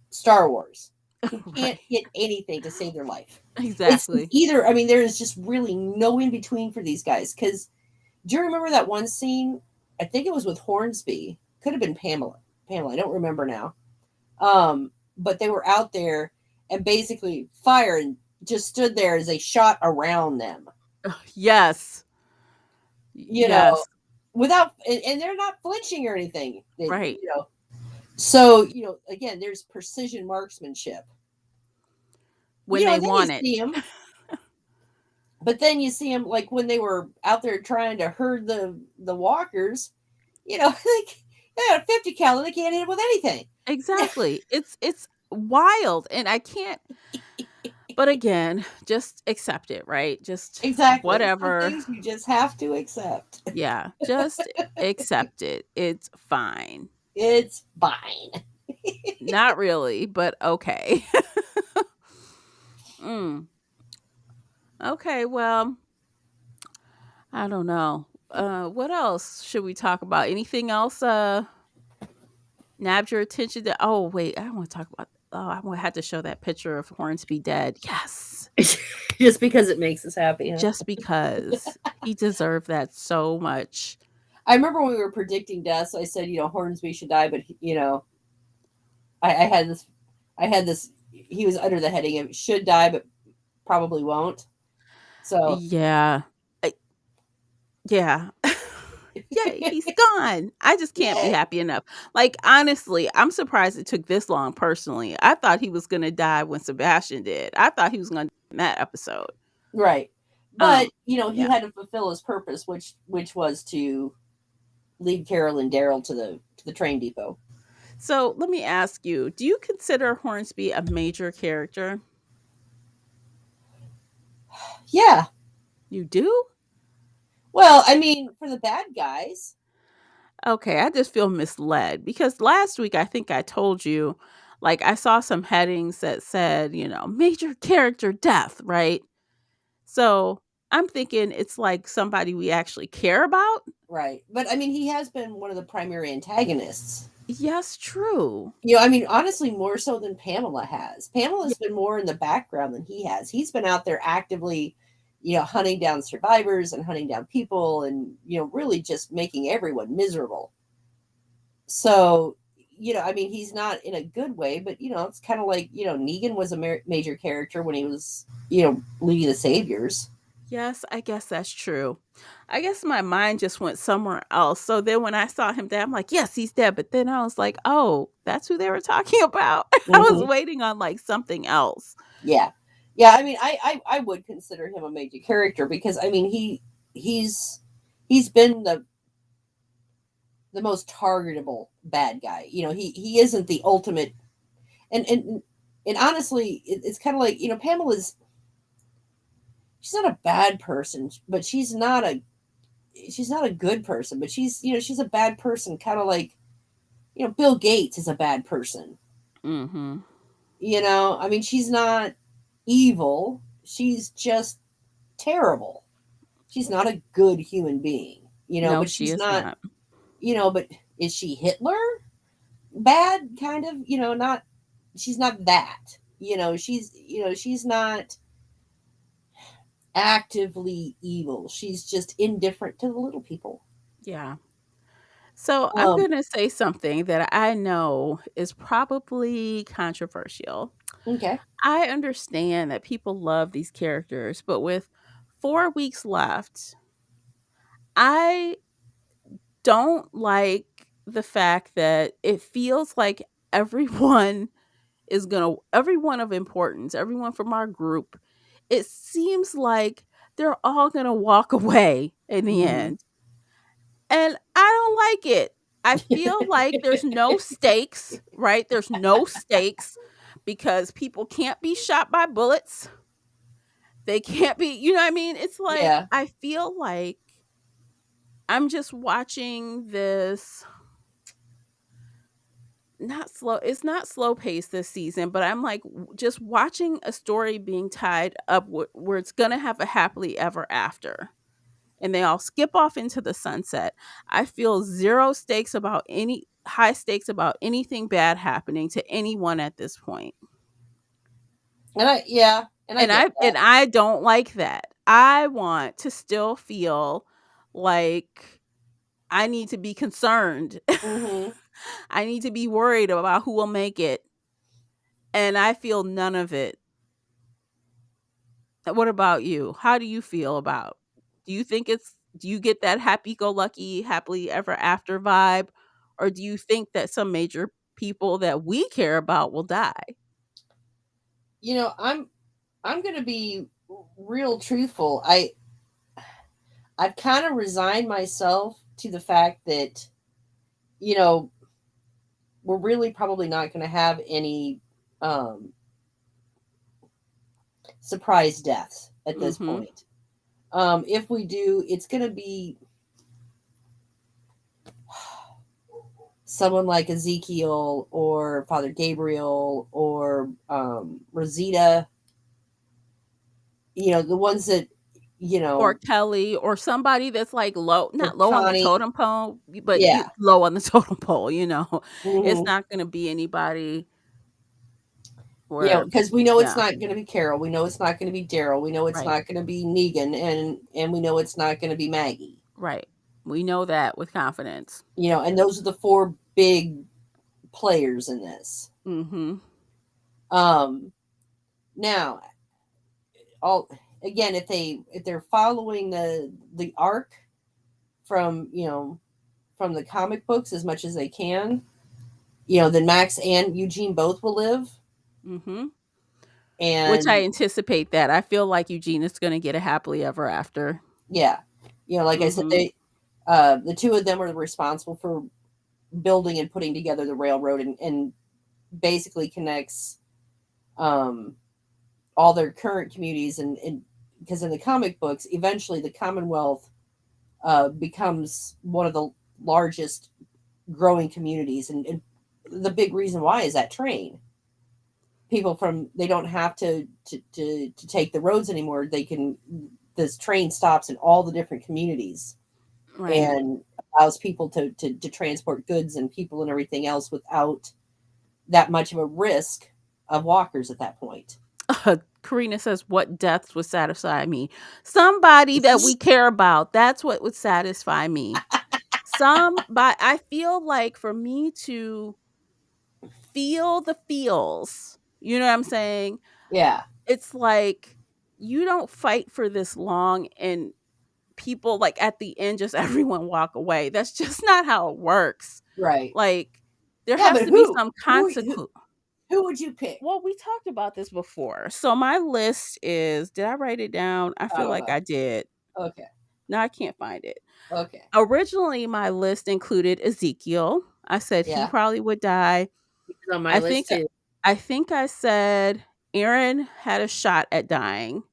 Star Wars, who can't Right. hit anything to save their life. It's Exactly. either, I mean, there is just really no in between for these guys. Because do you remember that one scene? I think it was with Hornsby. Could have been Pamela. Pamela, I don't remember now. But they were out there and basically fire and just stood there as they shot around them. Yes. You know, Yes. without and they're not flinching or anything. They, Right. so again, there's precision marksmanship. When they And then you want it. see them, but then you see them like when they were out there trying to herd the walkers. Like they got a 50 cal, they can't hit it with anything. Exactly. It's wild, and I can't, but again, just accept it, right? Just Exactly. Some whatever. things you just have to accept. Yeah, just accept it. It's fine. It's fine. Not really, but okay. Mm, okay, well, I don't know. What else should we talk about? Anything else nabbed your attention that, oh wait, I want to talk about, oh, had to show that picture of Hornsby dead. Yes. Just because it makes us happy, huh? Just because he deserved that so much. I remember when we were predicting deaths, I said, Hornsby should die, but I had this. He was under the heading of should die, but probably won't. So Yeah. I- yeah. Yeah, he's gone. I just can't be yeah, happy enough. Like, honestly, I'm surprised it took this long personally. I thought he was gonna die when Sebastian did. I thought he was gonna die in that episode. right. But he Yeah. had to fulfill his purpose, which was to lead Carol and Daryl to the train depot. So let me ask you, do you consider Hornsby a major character? Yeah. You do? Well, I mean, for the bad guys, Okay, I just feel misled because last week I think I told you, like, I saw some headings that said, major character death, right? So I'm thinking it's like somebody we actually care about. right? But I mean, he has been one of the primary antagonists. Yes, true. I mean, honestly, more so than Pamela has. Yeah. Pamela's been more in the background than he has. He's been out there actively, hunting down survivors and hunting down people and, really just making everyone miserable. So, I mean, he's not in a good way, but, it's kind of like, Negan was a major character when he was, leading the Saviors. Yes, I guess that's true. I guess my mind just went somewhere else. So then when I saw him dead, I'm like, yes, he's dead. But then I was like, oh, that's who they were talking about. I was Hmm. waiting on like something else. Yeah. Yeah. I mean, I would consider him a major character because, I mean, he's been the most targetable bad guy. He isn't the ultimate, and honestly, it's kind of like she's not a bad person, but she's not a good person, but she's a bad person, kind of like Bill Gates is a bad person. Hmm. I mean, she's not evil, she's just terrible. She's not a good human being, No, but she she's is not, not. but is she Hitler bad? Kind of, not. She's not that. She's not actively evil. She's just indifferent to the little people. Yeah. So I'm Um, going to say something that I know is probably controversial. okay. I understand that people love these characters, but with 4 weeks left, I don't like the fact that it feels like everyone is going to, everyone of importance, everyone from our group, it seems like they're all going to walk away in the Hmm. end. And I don't like it. I feel like there's no stakes, right? There's no stakes because people can't be shot by bullets. They can't be, you know what I mean? It's like Yeah. I feel like I'm just watching this, not slow, it's not slow paced this season, but I'm like just watching a story being tied up where it's going to have a happily ever after and they all skip off into the sunset. I feel zero stakes about any high stakes about anything bad happening to anyone at this point. And I And get that. I don't like that. I want to still feel like I need to be concerned. Hmm. I need to be worried about who will make it. And I feel none of it. What about you? How do you feel about? Do you think it's, do you get that happy go lucky, happily ever after vibe? Or do you think that some major people that we care about will die? I'm going to be real truthful. I've kind of resigned myself to the fact that, you know, we're really probably not going to have any um, surprise deaths at this Mhm. point. If we do, it's going to be someone like Ezekiel or Father Gabriel or Rosita, the ones that, you Or know, Kelly or somebody that's like low, or not low on the Connie. totem pole, but Yeah. low on the totem pole, you know. It's Hmm. not going to be anybody where, Because we know it's yeah, not going to be Carol. We know it's not going to be Daryl. We know it's right. not going to be Negan, and we know it's not going to be Maggie. Right. We know that with confidence. And those are the four big players in this. Mhm. Um, Now, all again, if they're following the arc from from the comic books as much as they can, then Max and Eugene both will live, Mhm. Which I and anticipate that. I feel like Eugene is going to get a happily ever after. yeah, like I said, Mhm. the two of them are responsible for building and putting together the railroad, and basically connects um, all their current communities, and because in the comic books, eventually the Commonwealth becomes one of the largest growing communities, and the big reason why is that train. People from they don't have to take the roads anymore. They can This train stops in all the different communities Right. and allows people to transport goods and people and everything else without that much of a risk of walkers at that point. Karina says, "What deaths would satisfy me? Somebody that we care about. That's what would satisfy me. But I feel like for me to feel the feels, you know what I'm saying? Yeah, It's like you don't fight for this long and people like at the end just everyone walk away. That's just not how it works. right. Like there Yeah, has but to be who some who who, consequence. who would you pick? Well, we talked about this before. So my list is, did I write it down? I I feel don't like know. I did. Okay, No, I can't find it. okay, Originally my list included Ezekiel. I said he yeah, probably would die. he's on my I list think too. I think I said Aaron had a shot at dying.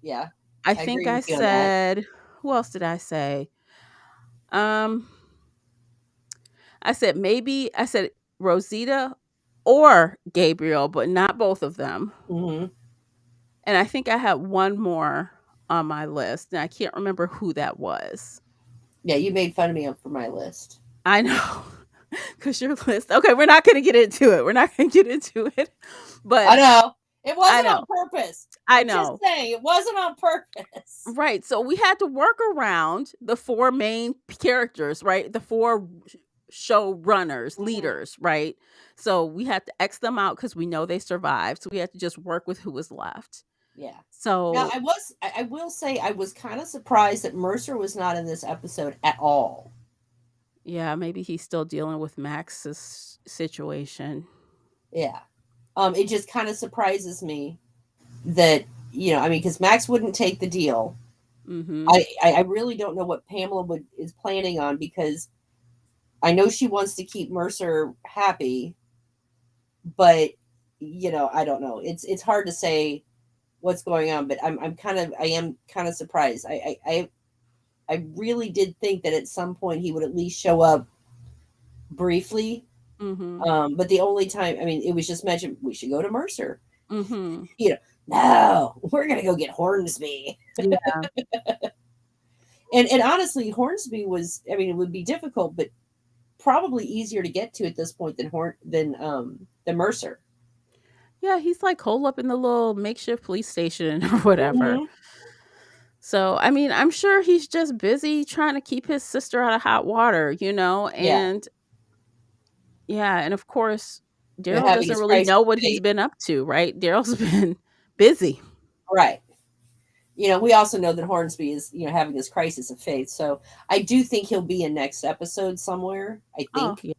Yeah, I I think agree I with you on that. said, who else did I say? Um I said maybe I said Rosita or Gabriel, but not both of them. Hmm. And I think I had one more on my list, and I can't remember who that was. Yeah, you made fun of me for my list. I know, because your list. Okay, we're not going to get into it. We're not going to get into it. I But know it I wasn't know, on purpose. I I'm just know. saying it wasn't on purpose. Right. So we had to work around the four main characters, right? The four show runners, Hmm. leaders, right? So we had to X them out because we know they survived. So we had to just work with who was left. Yeah. Now So I will say I was kind of surprised that Mercer was not in this episode at all. yeah, maybe he's still dealing with Max's situation. Yeah. It just kind of surprises me that, I mean, because Max wouldn't take the deal. Mhm. I really don't know what Pamela is planning on, because I know she wants to keep Mercer happy, but I don't know. It's hard to say what's going on, but I am kind of surprised. I really did think that at some point he would at least show up briefly. Mhm. But the only time, I mean, it was just mentioned we should go to Mercer. Mhm. You know, no, we're gonna go get Hornsby. Yeah. And honestly, Hornsby was, I mean, it would be difficult, but probably easier to get to at this point than Mercer. Yeah, he's like holed up in the little makeshift police station or whatever. Hmm. So, I mean, I'm sure he's just busy trying to keep his sister out of hot water, Yeah, and yeah, and of course, Daryl having doesn't his really crisis know of what he's faith. been up to, right? Daryl's been busy. Right. We also know that Hornsby is, having his crisis of faith. So I do think he'll be in next episode somewhere. I Oh, think. yeah.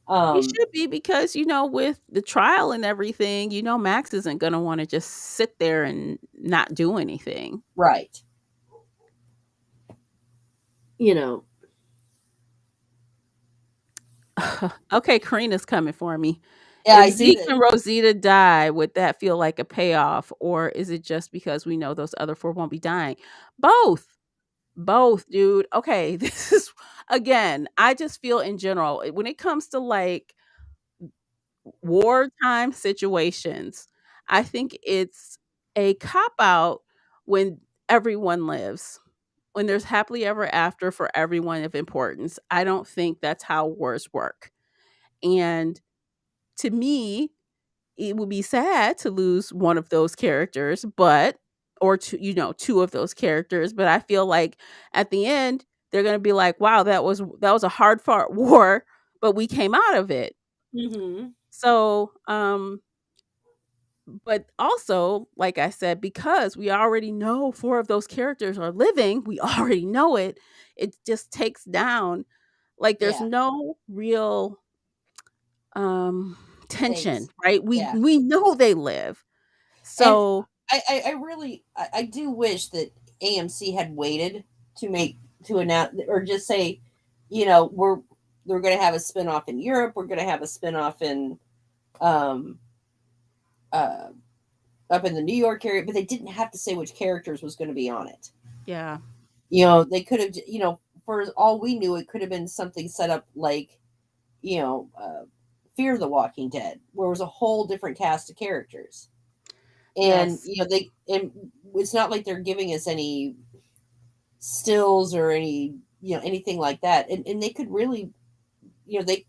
He Um, should be because, with the trial and everything, Max isn't going to want to just sit there and not do anything. right. You know. Okay, Karina's coming for me. Yeah, If I see Zeke that. and Rosita die, would that feel like a payoff, or is it just because we know those other four won't be dying? Both. Both, dude. Okay, this is again, I just feel in general, when it comes to like wartime situations, I think it's a cop out when everyone lives. When there's happily ever after for everyone of importance. I don't think that's how wars work. And to me, it would be sad to lose one of those characters, but or two, two of those characters, but I feel like at the end they're going to be like, "Wow, that was a hard fought war, but we came out of it." Hmm. So, but also, like I said, because we already know four of those characters are living, we already know it. It just takes down, like there's Yeah. no real tension, Stakes. right? we Yeah. we know they live. And So, I really, I do wish that AMC had waited to make to announce, or just say, we're going to have a spinoff in Europe. We're going to have a spinoff in um uh up in the New York area, but they didn't have to say which characters was going to be on it. yeah. They could have, for all we knew, it could have been something set up like, you know, uh, Fear the Walking Dead, where it was a whole different cast of characters. And, Yes. and it's not like they're giving us any stills or any, anything like that. And they could really, they,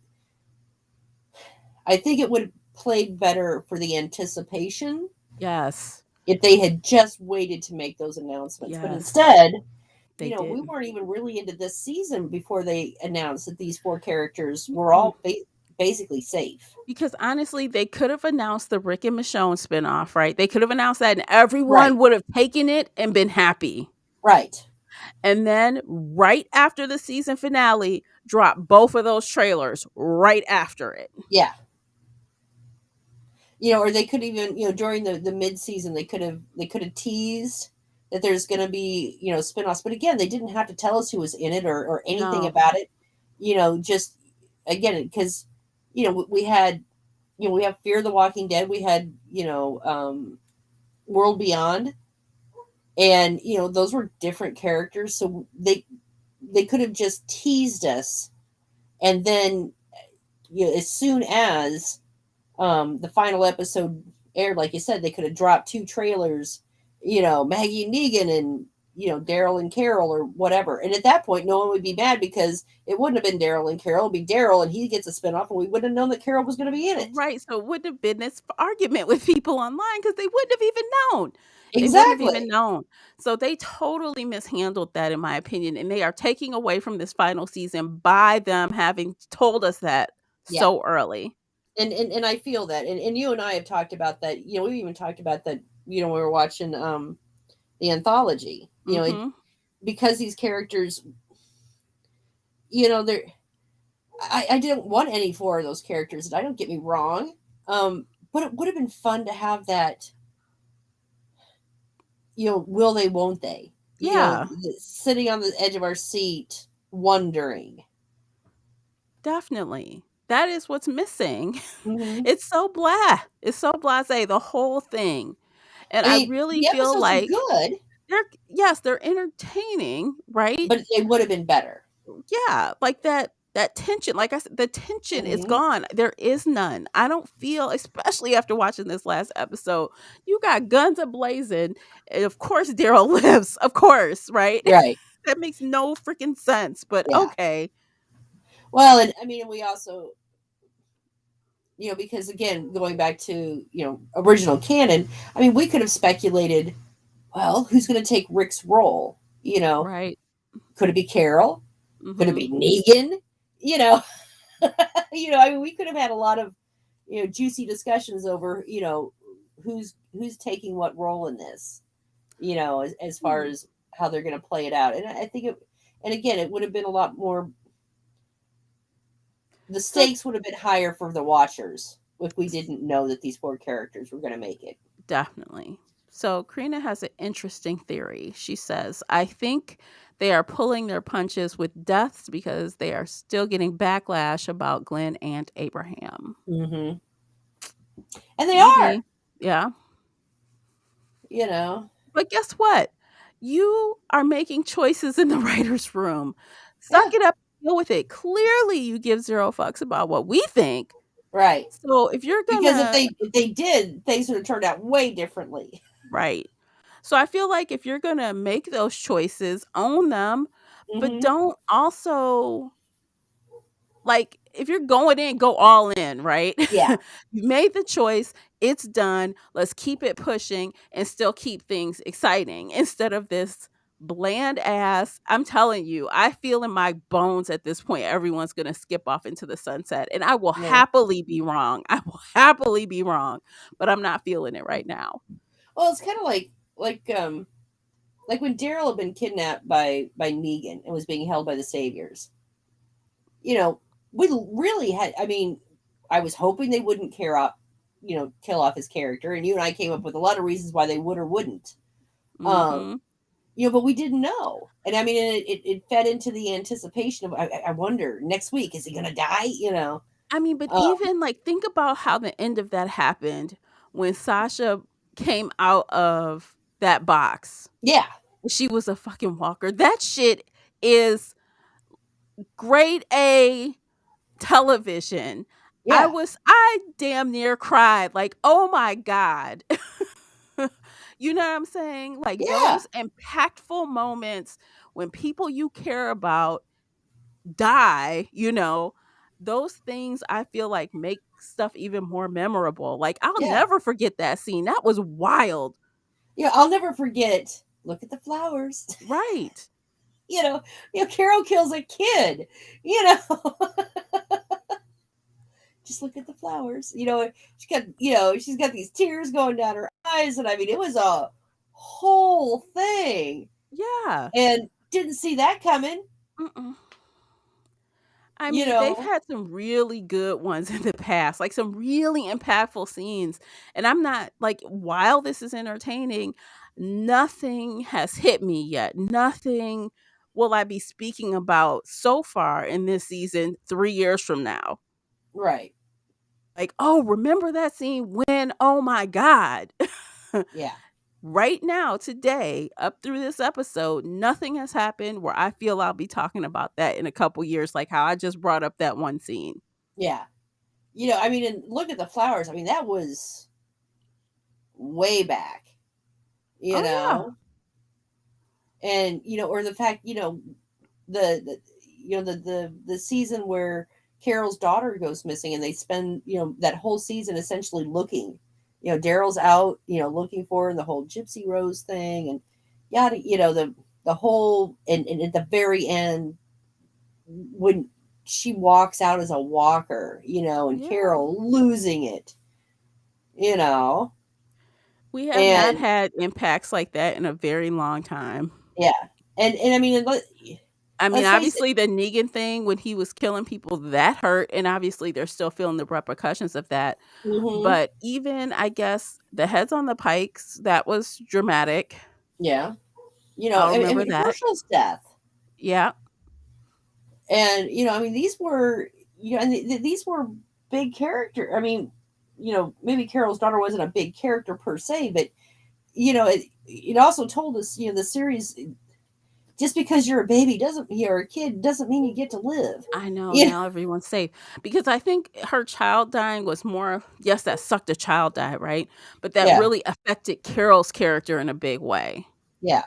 I think it would have played better for the anticipation Yes. if they had just waited to make those announcements. But Yes. instead, They we didn't. weren't even really into this season before they announced that these four characters were Mm-mm. all basically safe. Because honestly, they could have announced the Rick and Michonne spinoff, right? They could have announced that and everyone Right. would have taken it and been happy. Right. And then right after the season finale, drop both of those trailers right after it. Yeah. Or they could even, during the mid season, they could have teased that there's going to be, spinoffs. But again, they didn't have to tell us who was in it, or anything No. about it. Just again, because we had, we have Fear the Walking Dead, we had, World Beyond, and those were different characters, so they could have just teased us, and then as soon as the final episode aired, like you said, they could have dropped two trailers, Maggie and Negan, and Daryl and Carol, or whatever. And at that point, no one would be mad, because it wouldn't have been Daryl and Carol. It'd be Daryl and he gets a spinoff, and we wouldn't have known that Carol was going to be in it. Right. So it wouldn't have been this argument with people online because they wouldn't have even known. They wouldn't have even Exactly. known. So they totally mishandled that, in my opinion. And they are taking away from this final season by them having told us that Yeah. so early. And I feel that, and you and I have talked about that. We even talked about that. When we were watching the anthology. Mm-hmm. Because these characters, they're. I didn't want any four of those characters. I don't, get me wrong, but it would have been fun to have that, will they, won't they? Yeah, Sitting on the edge of our seat, wondering. definitely. That is what's missing. Hmm. It's so blah. It's so blasé, the whole thing. And I I mean, really the feel episodes are like good, they're entertaining, right? but they would have been better. Yeah, like that tension, like I said, the tension is Hmm. gone. There is none. I don't feel, especially after watching this last episode, you got guns a blazing, and of course Daryl lives, of course, right? Right. That makes no freaking sense, but Yeah. okay. Well, and I mean, we also, because again, going back to, original canon, I mean, we could have speculated, well, who's going to take Rick's role? Right. Could it be Carol? Could it Mhm. be Negan? You know, I mean, we could have had a lot of, juicy discussions over, who's taking what role in this, as far Hmm. as how they're going to play it out. And I think and again, it would have been a lot more, the So stakes would have been higher for the watchers if we didn't know that these four characters were going to make it. definitely. So Karina has an interesting theory. She says, I think they are pulling their punches with deaths because they are still getting backlash about Glenn and Abraham. Hmm. And they are, Maybe. Yeah. you know, But guess what? You are making choices in the writer's room. yeah, Suck it up, deal with it. Clearly, you give zero fucks about what we think. right. So if you're Because if gonna, they did, things would have turned out way differently. right. So I feel like if you're gonna make those choices, own them, but Hmm. don't also, like, if you're going in, go all in, right? Yeah, You made the choice, it's done. Let's keep it pushing and still keep things exciting instead of this bland ass. I'm telling you, I feel in my bones at this point everyone's going to skip off into the sunset, and I will yeah. happily be wrong. I will happily be wrong, but I'm not feeling it right now. Well, it's kind of like when Daryl had been kidnapped by Negan and was being held by the Saviors. You know, we really had. I mean, I was hoping they wouldn't kill off his character, and you and I came up with a lot of reasons why they would or wouldn't. Um, Mhm. but we didn't know, and I mean, it fed into the anticipation of. I wonder next week, is he going to die? I mean, but Uh, even like think about how the end of that happened when Sasha came out of that box. yeah, She was a fucking walker. That shit is grade A television. yeah, I damn near cried like, "Oh my god." You know what I'm saying? Like yeah, those impactful moments when people you care about die, those things I feel like make stuff even more memorable. Like I'll yeah. never forget that scene. That was wild. I'll never forget. Look at the flowers. Right. you know, Carol kills a kid. You know, just look at the flowers. She's got these tears going down her eyes, and I mean, it was a whole thing, Yeah. and didn't see that coming. Mm-mm. I You mean, they've know, had some really good ones in the past, like some really impactful scenes. And I'm not like, while this is entertaining, nothing has hit me yet. Nothing will I be speaking about so far in this season 3 years from now. right? Like, oh, remember that scene when, oh my God. Yeah, Right now, today, up through this episode, nothing has happened where I feel I'll be talking about that in a couple years, like how I just brought up that one scene. yeah. I mean, and look at the flowers. I mean, that was way back. You Oh, yeah. know, and or the fact, the the season where Carol's daughter goes missing, and they spend that whole season essentially looking. Daryl's out looking for her, and the whole Gypsy Rose thing, and yada, the whole, and at the very end when she walks out as a walker, and Yeah. Carol losing it, you know We have not and had impacts like that in a very long time. yeah, and I mean, I mean, Let's face it. obviously, the Negan thing when he was killing people, that hurt, and obviously, they're still feeling the repercussions of that. Hmm. But even, I guess, the heads on the pikes, that was dramatic. Yeah. I'll I remember mean, that. Herschel's death. Yeah, And, I mean, these were, and these were big character. I mean, maybe Carol's daughter wasn't a big character per se, but, it also told us, the series, just because you're a baby doesn't, you're a kid doesn't mean you get to live. I know, Yeah. now everyone's safe. Because I think her child dying was more yes, that sucked, a child died, right? But that Yeah. really affected Carol's character in a big way. Yeah.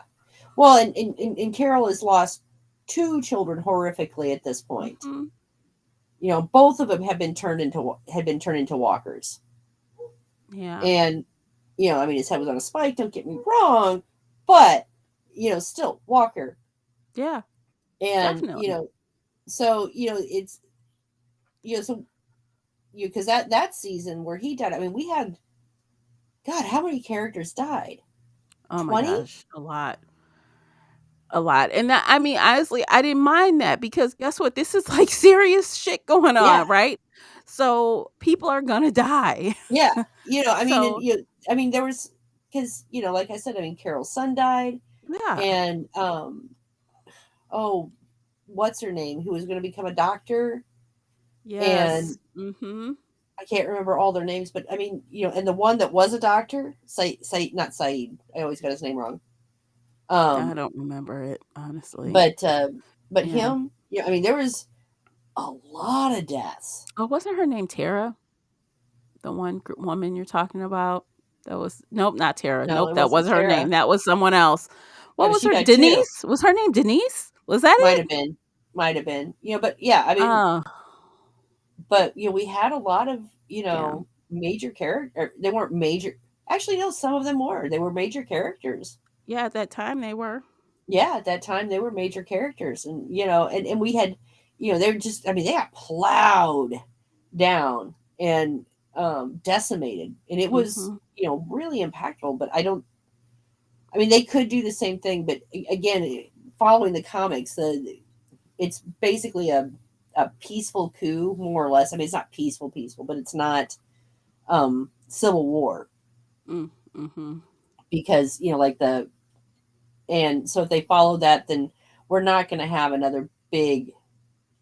Well, and Carol has lost two children horrifically at this point. Mhm. Both of them had been turned into walkers. Yeah. And, I mean, his head was on a spike, don't get me wrong, but, still Walker. Yeah, And, definitely. so, so, because that season where he died, I mean, we had, God, how many characters died? Oh my 20? gosh, a lot. A lot, and that I mean, honestly, I didn't mind that because guess what? This is, like, serious shit going Yeah. on, right? So, people are gonna die. Yeah. I mean, So I mean, there was, because, like I said, I mean, Carol's son died, yeah. and, oh, what's her name, who was going to become a doctor, Yes. and Mhm. I can't remember all their names, but I mean, and the one that was a doctor, not Saeed. I always got his name wrong. I Um, don't remember it, honestly. but uh, but Yeah. him, I mean, there was a lot of deaths. Oh, wasn't her name Tara? The one woman you're talking about? That was nope, not Tara. No, Nope, it that wasn't wasn't her Tara. name. That was someone else. Yeah, What but was she her died too. Denise? Was her name Denise? Was that Might it? have been, might have been. But yeah, I mean, Oh, but we had a lot of yeah. major character. They weren't major. Actually, no, some of them were. They were major characters. Yeah, at that time they were. Yeah, at that time they were major characters, and and we had, they were just, I mean, they got plowed down and decimated, and it was, Mhm. really impactful. But I mean, they could do the same thing, but again, following the comics, it's basically a peaceful coup, more or less. I mean, it's not peaceful, but it's not civil war, Mhm. because like the and so if they follow that, then we're not going to have another big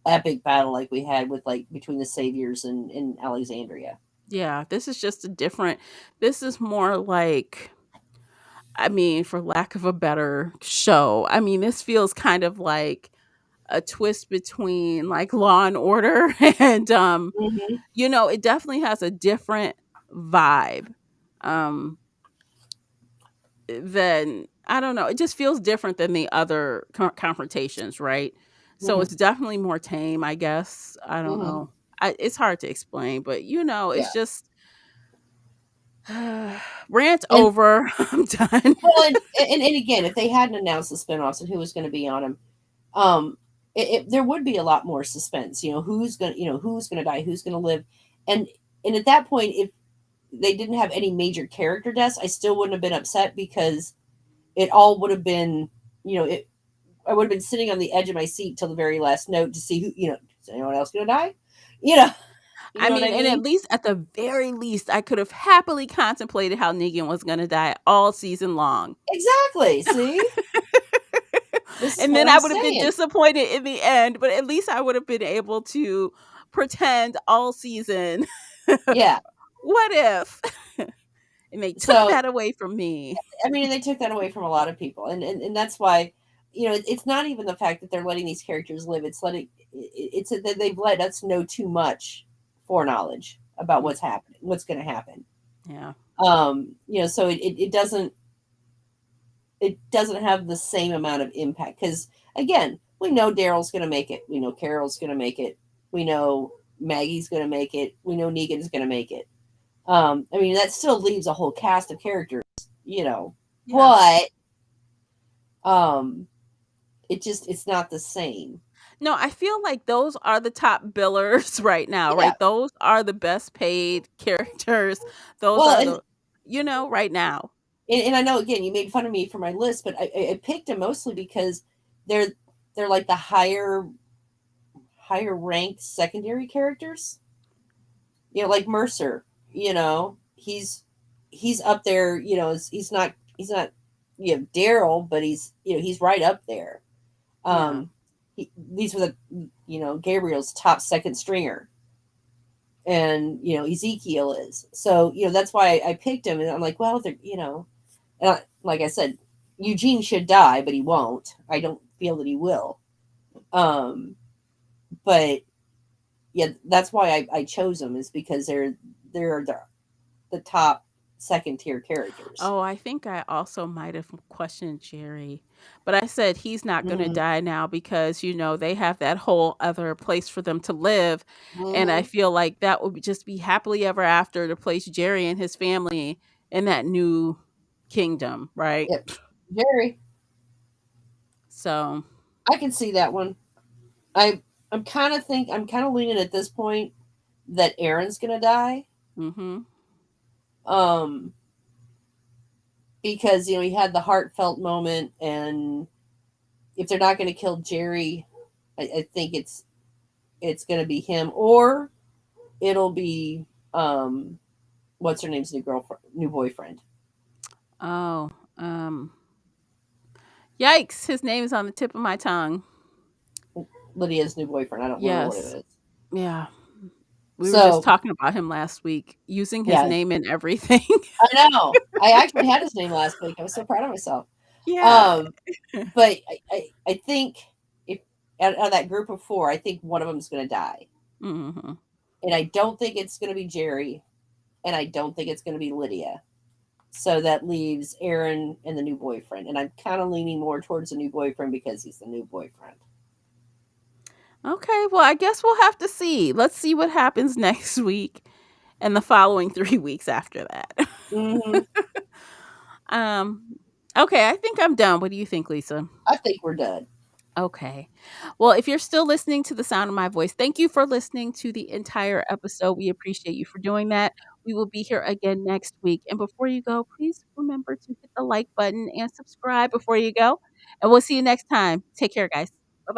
epic battle like we had with, like, between the saviors and Alexandria. Yeah, this is just a different this is more like I mean, for lack of a better show, I mean, this feels kind of like a twist between, like, Law& and Order and, Hmm. it definitely has a different vibe, um, than I don't know, it just feels different than the other confrontations, right? So Hmm. it's definitely more tame, I guess. I don't Hmm. know. It's hard to explain, but, it's Yeah. just rant And over. I'm done. well, and again, if they hadn't announced the spinoffs and who was going to be on them, um, there would be a lot more suspense. Who's gonna die, who's gonna live, and at that point, if they didn't have any major character deaths, I still wouldn't have been upset, because it all would have been, it. I would have been sitting on the edge of my seat till the very last note to see who, is anyone else gonna die? You know, you I know what I mean, and mean? at least at the very least, I could have happily contemplated how Negan was gonna die all season long. Exactly. See, this is And what then I'm I would have been saying. disappointed in the end, but at least I would have been able to pretend all season. Yeah. What if? And they took So that away from me. I mean, they took that away from a lot of people, and that's why, it's not even the fact that they're letting these characters live. It's it's that they've let us know too much foreknowledge about Mm, what's going to happen. yeah. So it doesn't have the same amount of impact, because again, we know Daryl's going to make it. We know Carol's going to make it. We know Maggie's going to make it. We know Negan's going to make it. I mean, that still leaves a whole cast of characters, you know, Yeah. but um, it's not the same. No, I feel like those are the top billers right now, Yeah. right? Those are the best paid characters. Those Well, are and right now. and I know, again, you made fun of me for my list, but I picked them mostly because they're they're like the higher ranked secondary characters. Like Mercer. He's up there. He's not Daryl, but he's right up there. Yeah. These were the Gabriel's top second stringer, and Ezekiel is. So that's why I picked him, and I'm like, well, like I said, Eugene should die, but he won't. I don't feel that he will. Um, but yeah, that's why I chose them, is because they're the top second tier characters. Oh, I think I also might have questioned Jerry, but I said he's not going to Mm-hmm. die now because, they have that whole other place for them to live. And I Mm-hmm. feel like that would just be happily ever after to place Jerry and his family in that new kingdom, right? Yep. Jerry, So, I can see that one. I'm kind of leaning at this point that Aaron's gonna die. mhm. Um, because he had the heartfelt moment, and if they're not gonna kill Jerry, I think it's gonna be him, or it'll be what's her name's new boyfriend. Oh, yikes, his name is on the tip of my tongue. Lydia's new boyfriend. I don't remember what it Yes. is. Yeah. We were just So talking about him last week, using his yeah, name in everything. I know. I actually had his name last week. I was so proud of myself. Yeah. Um, but I think if out of that group of four, I think one of them is going to die, Mhm. and I don't think it's going to be Jerry, and I don't think it's going to be Lydia. So that leaves Aaron and the new boyfriend, and I'm kind of leaning more towards the new boyfriend because he's the new boyfriend. Okay, well, I guess we'll have to see. Let's see what happens next week and the following 3 weeks after that. Hmm. Um, okay, I think I'm done. What do you think, Lisa? I think we're done. Okay. Well, if you're still listening to the sound of my voice, thank you for listening to the entire episode. We appreciate you for doing that. We will be here again next week. And before you go, please remember to hit the like button and subscribe before you go. And we'll see you next time. Take care, guys.